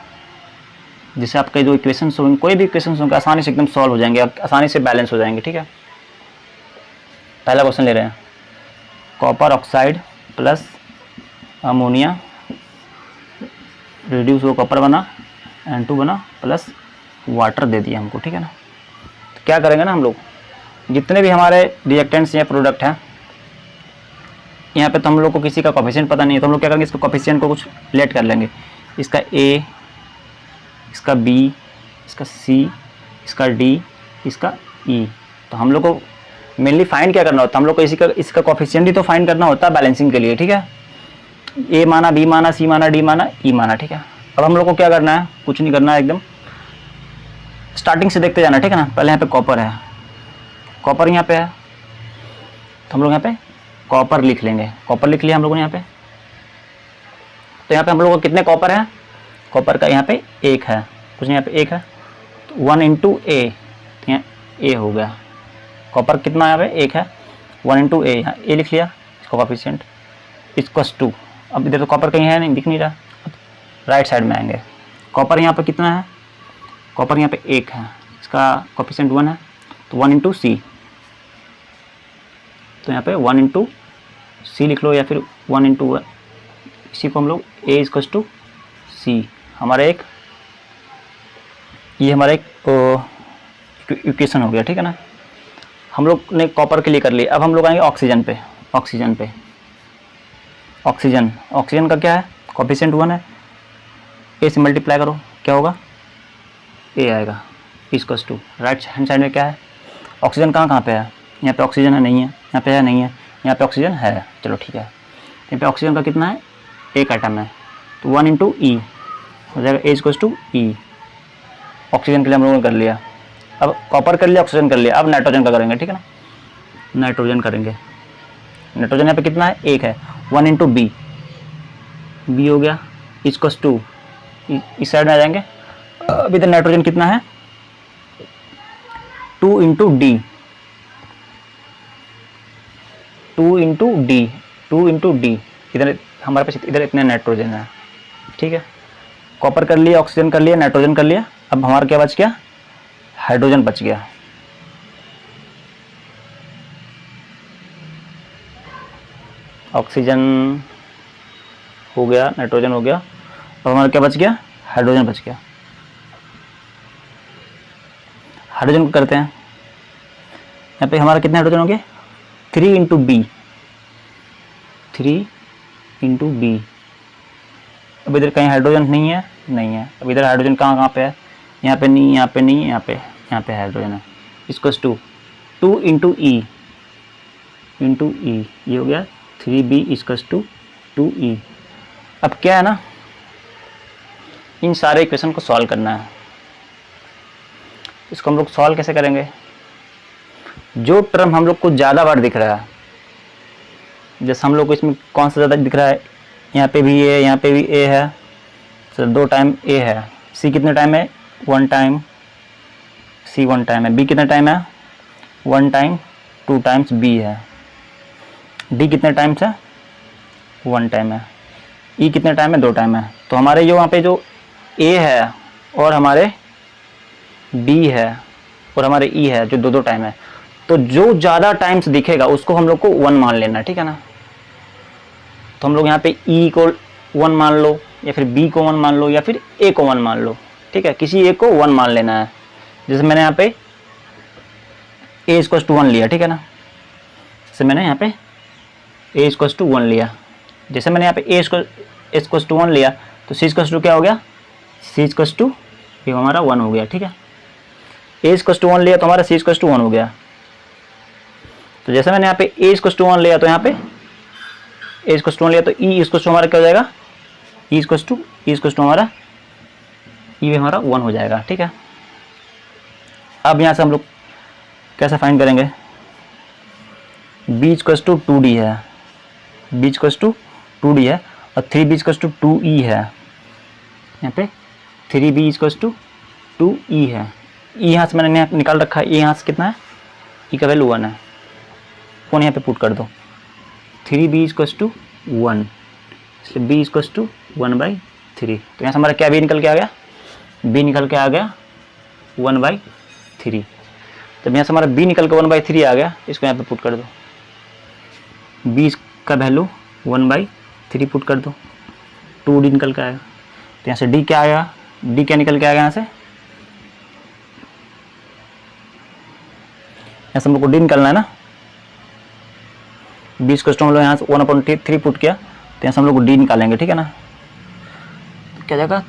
जिससे आपके जो इक्वेशंस होंगे, कोई भी इक्वेशंस होंगे, आसानी से एकदम सॉल्व हो जाएंगे, आसानी से बैलेंस हो जाएंगे। ठीक है, पहला क्वेश्चन ले रहे हैं, copper oxide plus ammonia reduce हो कॉपर बना, N2 बना, प्लस वाटर दे दिया हमको। ठीक है ना? तो क्या करेंगे ना, हम लोग जितने भी हमारे रिएक्टेंट्स या प्रोडक्ट हैं, यहाँ पे तो हम लोग को किसी का कोफिशिएंट पता नहीं है, तो हम लोग क्या करेंगे, इसको कोफिशिएंट को कुछ लेट कर लेंगे। इसका A, इसका B, इसका C, इसका D, इसका E। तो हम लोग को मेनली फाइंड क्या करना होता है, हम लोग को इसका कोफिशिएंट ही तो फाइंड करना होता है बैलेंसिंग के लिए। ठीक है, A माना, B माना, C माना, D माना, E माना। ठीक है, अब हम लोग को क्या करना है, कुछ नहीं करना है, एकदम स्टार्टिंग से देखते जाना। ठीक है ना? पहले यहाँ पे कॉपर है, कॉपर यहाँ पे है, तो हम लोग यहाँ पे कॉपर लिख लेंगे। कॉपर लिख लिया हम लोगों ने यहाँ पे। तो यहाँ पे हम लोगों को कितने कॉपर हैं, कॉपर का यहाँ पे 1 है, कुछ नहीं, यहाँ पे 1 है, तो 1 इंटू A, यहाँ A हो गया। कॉपर कितना यहाँ पे 1 है, 1 इंटू A, यहाँ A लिख लिया, इसका कोफिशिएंट इक्वल्स टू। अब इधर तो कॉपर कहीं है नहीं, दिख नहीं रहा, राइट साइड में आएंगे। कॉपर यहाँ पे कितना है, कॉपर यहाँ पे 1 है, इसका कोफिशिएंट 1 है, तो 1 इंटू C, तो यहाँ पे 1 इंटू C लिख लो, या फिर 1 इंटू, इसी को हम लोग A इक्वल्स टू C, हमारा एक, ये हमारा एक इक्वेशन हो गया। ठीक है ना? हम लोग ने कॉपर के लिए कर लिया। अब हम लोग आएंगे ऑक्सीजन पे। ऑक्सीजन का क्या है, कोफिशिएंट 1 है, A से मल्टीप्लाई करो, क्या होगा, A आएगा, equals to, right hand side में क्या है, ऑक्सीजन कहाँ पे है, यहाँ पे ऑक्सीजन है, नहीं है, यहाँ पे है, नहीं है, यहाँ पे ऑक्सीजन है। चलो ठीक है, यहाँ पे ऑक्सीजन का कितना है, 1 एटम है, तो 1 इंटू E हो जाएगा, A equals to E। Oxygen के लिए हम लोगों ने कर लिया। अब कॉपर कर लिया, ऑक्सीजन कर लिया, अब नाइट्रोजन का करेंगे। ठीक है ना? नाइट्रोजन करेंगे। नाइट्रोजन यहाँ पे कितना है, 1 है, 1 इंटू B हो गया, इक्वल्स टू इस साइड में आ जाएंगे। अब इधर नाइट्रोजन कितना है 2 into D, 2 into D, 2 into D. इधर हमारे पास इधर इतने नाइट्रोजन है, ठीक है। कॉपर कर लिया, ऑक्सीजन कर लिया, नाइट्रोजन कर लिया। अब हमारा क्या बच गया, हाइड्रोजन बच गया। ऑक्सीजन हो गया, नाइट्रोजन हो गया, अब हमारा क्या बच गया, हाइड्रोजन बच गया। हाइड्रोजन को करते हैं, यहाँ पे हमारा कितने हाइड्रोजन हो गए 3 इंटू बी, 3 इंटू बी। अब इधर कहीं हाइड्रोजन नहीं है, नहीं है। अब इधर हाइड्रोजन कहाँ पे है, यहाँ पे नहीं, यहाँ पे नहीं, यहाँ पे हाइड्रोजन है। इसको 2 इंटू ई, इंटू ई, ये हो गया 3b इक्वल्स टू 2e। अब क्या है ना, इन सारे इक्वेशन को सॉल्व करना है। इसको हम लोग सॉल्व कैसे करेंगे, जो टर्म हम लोग को ज़्यादा बार दिख रहा है, जैसे हम लोग को इसमें कौन सा ज़्यादा दिख रहा है, यहाँ पे भी ए, यहाँ पे भी ए है, चलो 2 टाइम ए है। सी कितने टाइम है 1 टाइम, सी 1 टाइम है। बी कितने टाइम है 1 टाइम, 2 टाइम्स बी है। डी कितने टाइम्स है 1 टाइम है। ई कितने टाइम है 2 टाइम है। तो हमारे जो वहाँ पे जो ए है और हमारे डी है और हमारे ई है जो 2 टाइम है, तो जो ज़्यादा टाइम्स दिखेगा उसको हम लोग को 1 मान लेना, ठीक है ना। तो हम लोग यहाँ पे ई को 1 मान लो, या फिर बी को 1 मान लो, या फिर ए को 1 मान लो, ठीक है। किसी एक को 1 मान लेना है। जैसे मैंने यहाँ पे ए इक्वल्स टू 1 लिया, ठीक है ना। जैसे मैंने यहाँ पे ए इक्वल्स टू 1 लिया, जैसे मैंने यहाँ पे ए इक्वल्स टू 1 लिया, तो सी इक्वल्स टू क्या हो गया, सी इक्वल्स टू ये हमारा 1 हो गया, ठीक है। ए इक्वल्स टू 1 लिया तो हमारा सी इक्वल्स टू 1 हो गया। तो जैसे मैंने यहाँ पे ए इक्वल्स टू 1 लिया, तो यहाँ पे ए इक्वल्स टू 1 लिया, तो ई इक्वल्स टू हमारा क्या हो जाएगा, ई इक्वल्स टू हमारा ई हमारा 1 हो जाएगा, ठीक है। अब यहाँ से हम लोग कैसे फाइंड करेंगे, बी इक्वल्स टू 2d है, बी इक्वल्स टू 2d है, और 3b इक्वल्स टू 2e है। यहाँ पे 3b इक्वल्स टू 2e है। ई यहाँ से मैंने निकाल रखा है, ई यहाँ से कितना है, ई का वैल्यू 1 है। फोन यहाँ पे पुट कर दो, 3b इक्वल्स टू 1, इसलिए b इक्वल्स टू 1/3। तो यहाँ से हमारा क्या b निकल के आ गया, b निकल के आ गया 1/3। जब यहाँ से हमारा b निकल के 1/3 आ गया, इसको यहाँ पे पुट कर दो, b का वैल्यू 1/3 पुट कर दो, 2d निकल के आएगा। तो यहाँ से d क्या आएगा, d क्या निकल के आएगा, यहाँ से हम लोग को d निकलना है ना। b क्वेश्चन हम लोग यहाँ से 1/3 पुट किया, तो यहाँ से हम लोग को d निकालेंगे, ठीक है ना। तो क्या जाएगा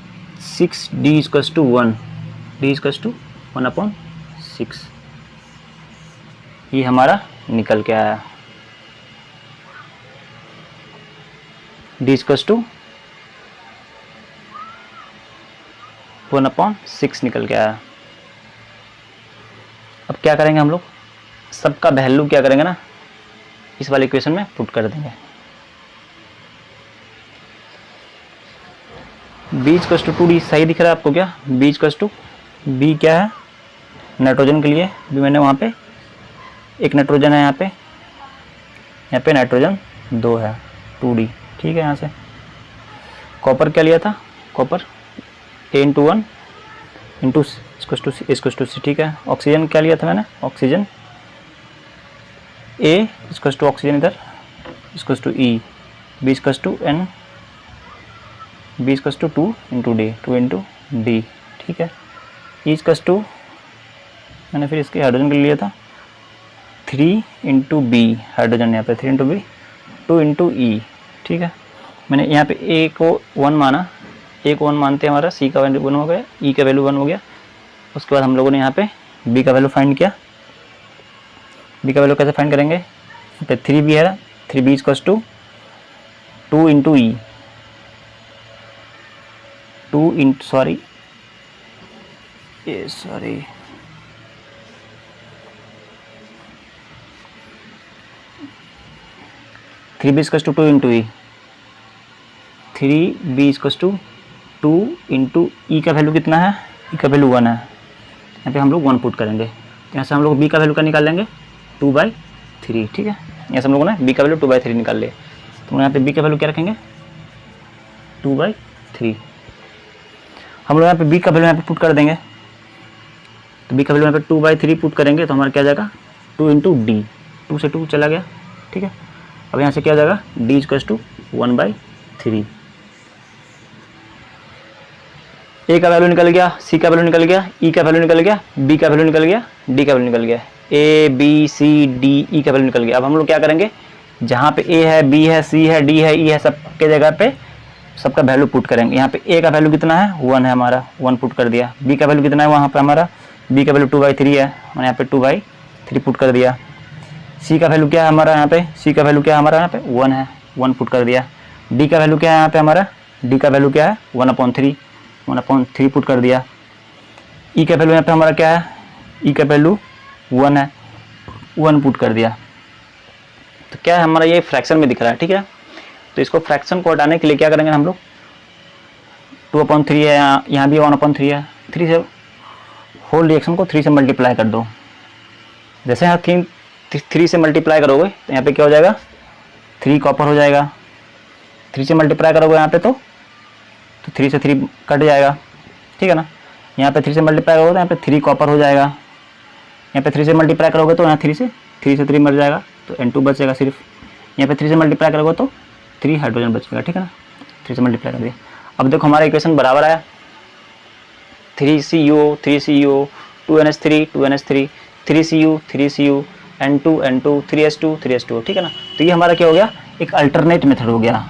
6d equals to 1, d equals to 1/6, ये हमारा निकल के आया। d इक्वल्स टू 1/6 निकल के आया। अब क्या करेंगे हम लोग, सबका वैल्यू क्या करेंगे ना, इस वाले इक्वेशन में पुट कर देंगे। b इक्वल्स टू 2d सही दिख रहा है आपको क्या, b इक्वल्स टू, b क्या है नाइट्रोजन के लिए, भी मैंने वहाँ पे एक नाइट्रोजन है, यहाँ पे नाइट्रोजन 2 है, 2d, ठीक है। यहाँ से कॉपर क्या लिया था, copper a into 1 into equals to C, ठीक है। ऑक्सीजन क्या लिया था मैंने, oxygen a equals to oxygen इधर equals to e, b equals to n, b equals to 2 into D, 2 into D, ठीक है। e इक्वल्स टू मैंने फिर इसके हाइड्रोजन के लिए लिया था 3 इंटू बी, हाइड्रोजन यहाँ पे 3 इंटू बी, 2 इंटू ई, ठीक है। मैंने यहाँ पे ए को 1 माना, ए को 1 मानते हमारा सी का वैल्यू 1 हो गया, ई का वैल्यू 1 हो गया। उसके बाद हम लोगों ने यहाँ पे बी का वैल्यू फाइंड किया। बी का वैल्यू कैसे फाइंड करेंगे, यहाँ पे 3b है, 3b equals to 2 into E, 2 into sorry 3b equals to 2 into E, 3b equals to 2 into E का वैल्यू कितना है, ई का वैल्यू 1 है, यहाँ पे हम लोग 1 पुट करेंगे। यहाँ से हम लोग बी का वैल्यू का निकाल लेंगे 2/3, ठीक है। यहाँ से हम लोगों ने बी का वैल्यू 2/3 निकाल लिया, तो यहाँ पे बी का वैल्यू क्या रखेंगे 2/3। हम लोग यहाँ पे बी का वैल्यू यहाँ पे पुट कर देंगे, तो बी का वैल्यू यहाँ पे 2/3 पुट करेंगे तो हमारा क्या जाएगा 2 इंटू डी, 2 से 2 चला गया, ठीक है। अब यहाँ से क्या जाएगा डी इक्वल्स टू 1/3। ए का वैल्यू निकल गया, सी का वैल्यू निकल गया, ई का वैल्यू निकल गया, बी का वैल्यू निकल गया, डी का वैल्यू निकल गया, A B C D E का वैल्यू निकल गया। अब हम लोग क्या करेंगे, जहाँ पे ए है, बी है, सी है, डी है, ई है, सबके जगह पे सबका वैल्यू पुट करेंगे। यहाँ पे ए का वैल्यू कितना है 1 है हमारा, 1 पुट कर दिया। बी का वैल्यू कितना है वहाँ पे हमारा, बी का वैल्यू 2/3 है, मैंने यहाँ पे 2/3 पुट कर दिया। सी का वैल्यू क्या है हमारा यहाँ पे, सी का वैल्यू क्या है हमारा यहाँ पे 1 है, 1 पुट कर दिया। डी का वैल्यू क्या है यहाँ पे हमारा, डी का वैल्यू क्या है 1/3 पुट कर दिया। ई का वैल्यू यहाँ पे हमारा क्या है, ई का वैल्यू 1 है, 1 पुट कर दिया। तो क्या है हमारा ये फ्रैक्शन में दिख रहा है, ठीक है। तो इसको फ्रैक्शन को हटाने के लिए क्या करेंगे हम लोग, 2/3 है, यहाँ भी 1/3 है, 3 से होल रिएक्शन को 3 से मल्टीप्लाई कर दो। जैसे यहाँ 3 से मल्टीप्लाई करोगे तो यहाँ पे क्या हो जाएगा 3 कॉपर हो जाएगा। 3 से मल्टीप्लाई करोगे यहाँ पे तो 3 से 3 कट जाएगा, ठीक है ना। यहाँ पे 3 से मल्टीप्लाई करोगे तो यहाँ पे 3 कॉपर हो जाएगा। यहाँ पे 3 से मल्टीप्लाई करोगे तो यहाँ 3 से 3 मर जाएगा, तो N2 बचेगा सिर्फ। यहाँ पे 3 से मल्टीप्लाई करोगे तो 3 हाइड्रोजन बचेगा, ठीक है ना। 3 से मल्टीप्लाई कर दिया। अब देखो हमारा इक्वेशन बराबर आया, 3CuO 3Cu 2NH3 2NH3 3Cu 3Cu N2 N2 3H2 3H2, ठीक है ना। तो ये हमारा क्या हो गया, एक अल्टरनेट मेथड हो गया।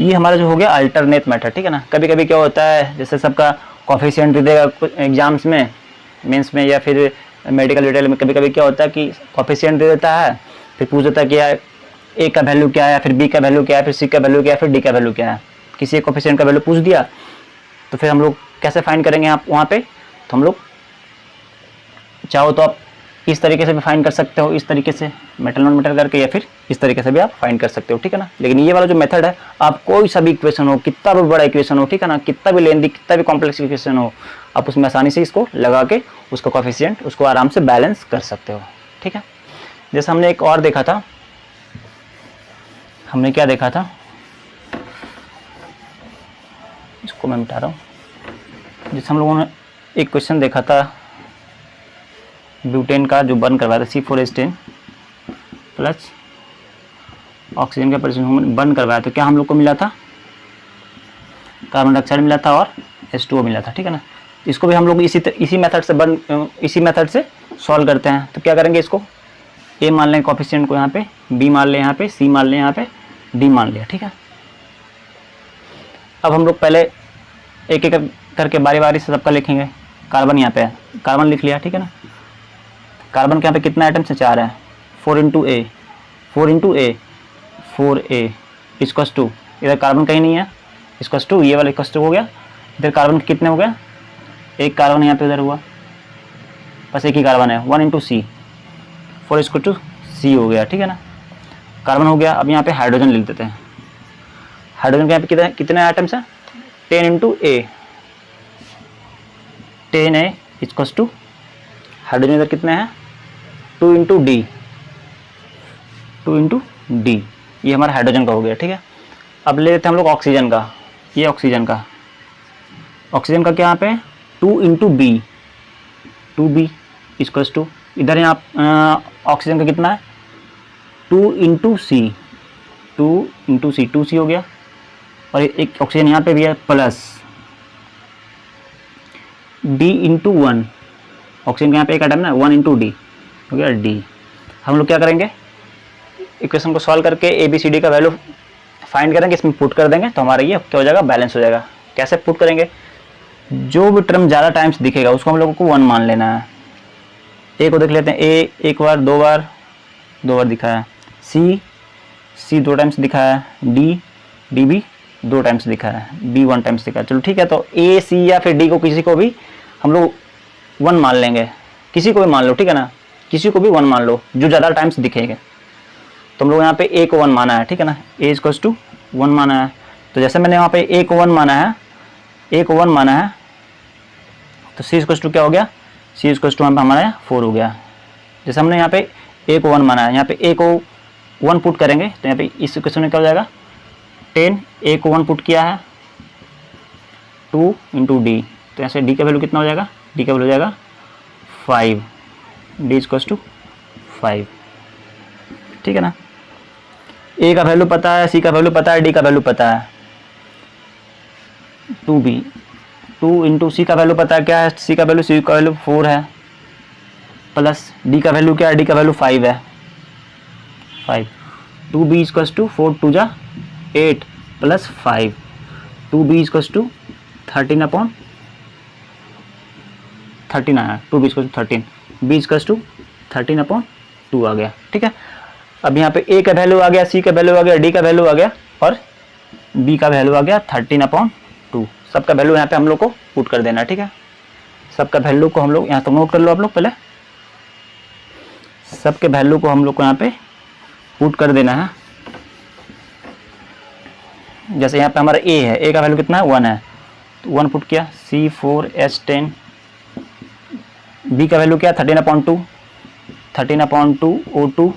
ये हमारा जो हो गया अल्टरनेट मेथड, ठीक है ना। कभी कभी क्या होता है, जैसे सबका कोफिशिएंट दे देगा एग्जाम्स में, मेंस में या फिर मेडिकल डिटेल में, कभी कभी क्या होता है कि कोफिशिएंट दे देता है, फिर पूछ देता है कि यार ए का वैल्यू क्या है, फिर बी का वैल्यू क्या है, फिर सी का वैल्यू क्या है, फिर डी का वैल्यू क्या है। किसी एक कोफिशिएंट का वैल्यू पूछ दिया तो फिर हम लोग कैसे फाइंड करेंगे आप वहाँ पे, तो हम लोग चाहो तो आप इस तरीके से भी फाइंड कर सकते हो, इस तरीके से मेटल नॉन मेटल करके, या फिर इस तरीके से भी आप फाइंड कर सकते हो, ठीक है ना। लेकिन ये वाला जो मेथड है, आप कोई सा भी इक्वेशन हो, कितना भी बड़ा इक्वेशन हो, ठीक है ना, कितना भी लेंथी, कितना भी कॉम्प्लेक्स इक्वेशन हो, आप उसमें आसानी से इसको लगा के उसका कोफिशिएंट उसको आराम से बैलेंस कर सकते हो, ठीक है। जैसे हमने एक और देखा था, हमने क्या देखा था, इसको मैं मिटा रहा हूँ। जैसे हम लोगों ने एक क्वेश्चन देखा था ब्यूटेन का, जो बर्न करवाया था C4H10 प्लस ऑक्सीजन का परसेंट बर्न करवाया, तो क्या हम लोग को मिला था, कार्बन डाइऑक्साइड मिला था और H2O मिला था, ठीक है ना। इसको भी हम लोग इसी मेथड से सॉल्व करते हैं। तो क्या करेंगे, इसको A मान लें कोफिशिएंट को यहाँ पे, B मान लें यहाँ पे, C मान लें यहाँ पे, D मान लिया, ठीक है। अब हम लोग पहले एक एक करके बारी बारी से सबका लिखेंगे। कार्बन यहाँ पे है, कार्बन लिख लिया, ठीक है ना। कार्बन के यहाँ पे कितना आइटम से 4 है, 4 into A 4A equals to, इधर कार्बन कहीं नहीं है, इक्वल्स टू, ये वाला इक्वल्स टू हो गया। इधर कार्बन कितने हो गए, एक कार्बन यहाँ पे उधर हुआ, बस एक ही कार्बन है, 1 इंटू सी, 4 इक्वल टू सी हो गया, ठीक है ना। कार्बन हो गया। अब यहाँ पे हाइड्रोजन लिख देते हैं। हाइड्रोजन के यहाँ पे कितने आइटम्स हैं, 10 into A, 10A equals to, hydrogen इधर कितने हैं 2 इंटू डी, 2 इंटू डी, ये हमारा हाइड्रोजन का हो गया, ठीक है। अब ले लेते हैं हम लोग ऑक्सीजन का, ये ऑक्सीजन का क्या यहाँ पे 2 into B, 2B equals to, इधर यहाँ ऑक्सीजन का कितना है 2 इंटू सी, 2C हो गया। और एक ऑक्सीजन यहाँ पे भी है प्लस D इंटू 1, ऑक्सीजन का यहाँ पे एक आइटम ना 1 इंटू डी हो गया D। हम लोग क्या करेंगे, इक्वेशन को सॉल्व करके ABCD का वैल्यू फाइंड करेंगे, इसमें पुट कर देंगे तो हमारा ये क्या हो जाएगा, बैलेंस हो जाएगा। कैसे पुट करेंगे, जो भी टर्म ज़्यादा टाइम्स दिखेगा उसको हम लोगों को 1 मान लेना है। ए को देख लेते हैं, ए एक बार, दो बार दिखा है, सी 2 टाइम्स दिखा है, डी भी 2 टाइम्स दिखा है, बी 1 टाइम्स दिखा है। चलो ठीक है, तो ए सी या फिर डी को किसी को भी हम लोग 1 मान लेंगे, किसी को भी मान लो, ठीक है ना, किसी को भी 1 मान लो जो ज़्यादा टाइम्स दिखेंगे। तो हम लोग यहाँ पे ए को 1 माना है, ठीक है ना, ए इक्वल्स टू 1 माना है। तो जैसे मैंने यहाँ पे ए को 1 माना है, ए को 1 माना है, तो सी इक्वल्स टू क्या हो गया, सी इक्वल्स टू यहाँ पे हमारा 4 हो गया। जैसे हमने यहाँ पे ए को 1 माना है, यहाँ पे ए को 1 पुट करेंगे तो यहाँ पे इस इक्वेशन में क्या हो जाएगा 10, ए को 1 पुट किया है 2 इंटू डी, तो यहाँ से डी का वैल्यू कितना हो जाएगा, डी का वैल्यू हो जाएगा 5, डी इक्वल्स टू 5, ठीक है ना। ए का वैल्यू पता है, सी का वैल्यू पता है, डी का वैल्यू पता है, 2b, 2 इंटू सी का वैल्यू पता है क्या है, सी का वैल्यू 4 है, प्लस डी का वैल्यू क्या है, डी का वैल्यू 5 है, 5, 2b इक्वल्स टू 4 2 जा 8 प्लस 5, 2b इक्वल्स टू 13/13 आया, 2b equals to 13, b equals to 13/2 आ गया, ठीक है। अब यहाँ पे a का वैल्यू आ गया, c का वैल्यू आ गया, d का वैल्यू आ गया और b का वैल्यू आ गया 13/2। सबका वैल्यू यहाँ पे हम लोग को पुट कर देना, ठीक है। सबका वैल्यू को हम लोग यहाँ तक नोट कर लो आप लोग, पहले सबके वैल्यू को हम लोग को यहाँ पे पुट कर देना है। जैसे यहाँ पे हमारा a है, a का वैल्यू कितना है 1 है, तो 1 पुट किया, C4H10, b का वैल्यू क्या है 13/2, 13/2 O2,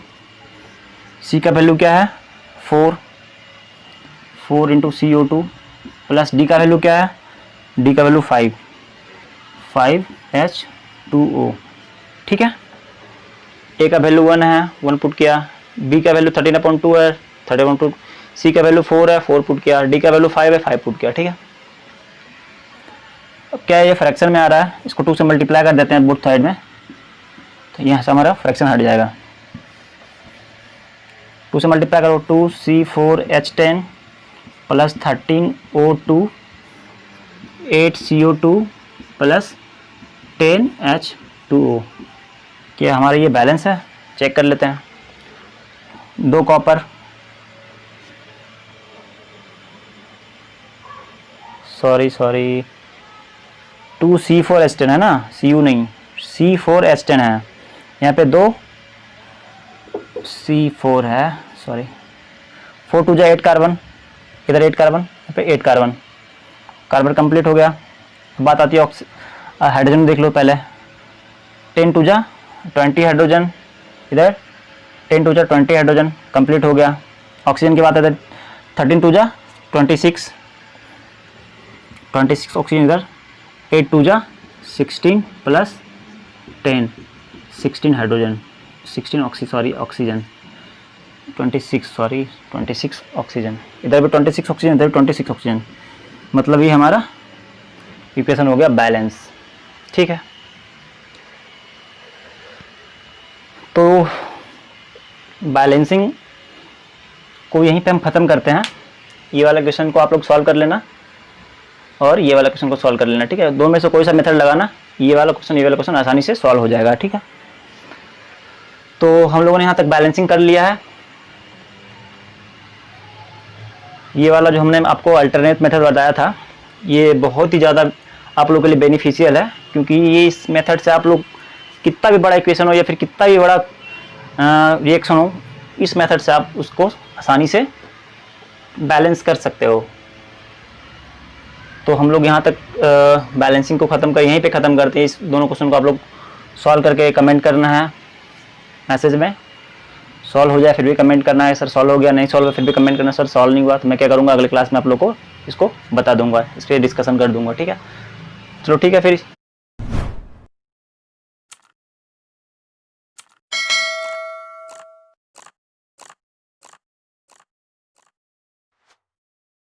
c का वैल्यू क्या है 4, 4 इंटू CO2 प्लस डी का वैल्यू क्या है, डी का वैल्यू 5, 5H2O, ठीक है। ए का वैल्यू 1 है, 1 पुट किया, बी का वैल्यू 13/2 है, 13/2, सी का वैल्यू 4 है, 4 पुट किया, डी का वैल्यू 5 है, 5 पुट किया, ठीक है। अब क्या ये फ्रैक्शन में आ रहा है, इसको 2 से मल्टीप्लाई कर देते हैं बोथ साइड में, तो यहाँ से हमारा फ्रैक्शन हट जाएगा। 2 से मल्टीप्लाई करो, 2C4H10 plus 13O2, 8CO2 plus 10H2O। क्या हमारा ये बैलेंस है, चेक कर लेते हैं। 2 कॉपर, सॉरी 2C4H10 है ना, Cu नहीं, C4H10 है, यहाँ पे 2 C4 है, सॉरी 4 2 जा 8 कार्बन, इधर 8 कार्बन, यहाँ पे 8 कार्बन, कार्बन कंप्लीट हो गया। बात आती है हाइड्रोजन, देख लो पहले, 10 2 जा 20 हाइड्रोजन, इधर 10 2 जा 20 हाइड्रोजन कंप्लीट हो गया। ऑक्सीजन की बात है, 13 2 जा 26 ऑक्सीजन, इधर 8 2 जा 16 प्लस 10 16 हाइड्रोजन, 16 ऑक्सीजन 26 ऑक्सीजन, इधर भी 26 ऑक्सीजन, इधर भी 26 ऑक्सीजन, मतलब ये हमारा इक्वेशन हो गया बैलेंस, ठीक है। तो बैलेंसिंग को यहीं पे हम ख़त्म करते हैं। ये वाला क्वेश्चन को आप लोग सॉल्व कर लेना और ये वाला क्वेश्चन को सॉल्व कर लेना, ठीक है। दो में से कोई सा मेथड लगाना, ये वाला क्वेश्चन आसानी से सॉल्व हो जाएगा, ठीक है। तो हम लोगों ने यहाँ तक बैलेंसिंग कर लिया है। ये वाला जो हमने आपको अल्टरनेट मेथड बताया था, ये बहुत ही ज़्यादा आप लोगों के लिए बेनिफिशियल है, क्योंकि ये इस मेथड से आप लोग कितना भी बड़ा इक्वेशन हो या फिर कितना भी बड़ा रिएक्शन हो, इस मेथड से आप उसको आसानी से बैलेंस कर सकते हो। तो हम लोग यहाँ तक बैलेंसिंग को ख़त्म कर यहीं पे ख़त्म करते हैं। इस दोनों क्वेश्चन को आप लोग सॉल्व करके कमेंट करना है मैसेज में, सॉल्व हो जाए फिर भी कमेंट करना है, सर सॉल्व हो गया, नहीं सॉल्व हो फिर भी कमेंट करना, सर सॉल्व नहीं हुआ। तो मैं क्या करूँगा, अगले क्लास में आप लोग को इसको बता दूंगा, इस पर डिस्कशन कर दूंगा, ठीक है। चलो ठीक है फिर।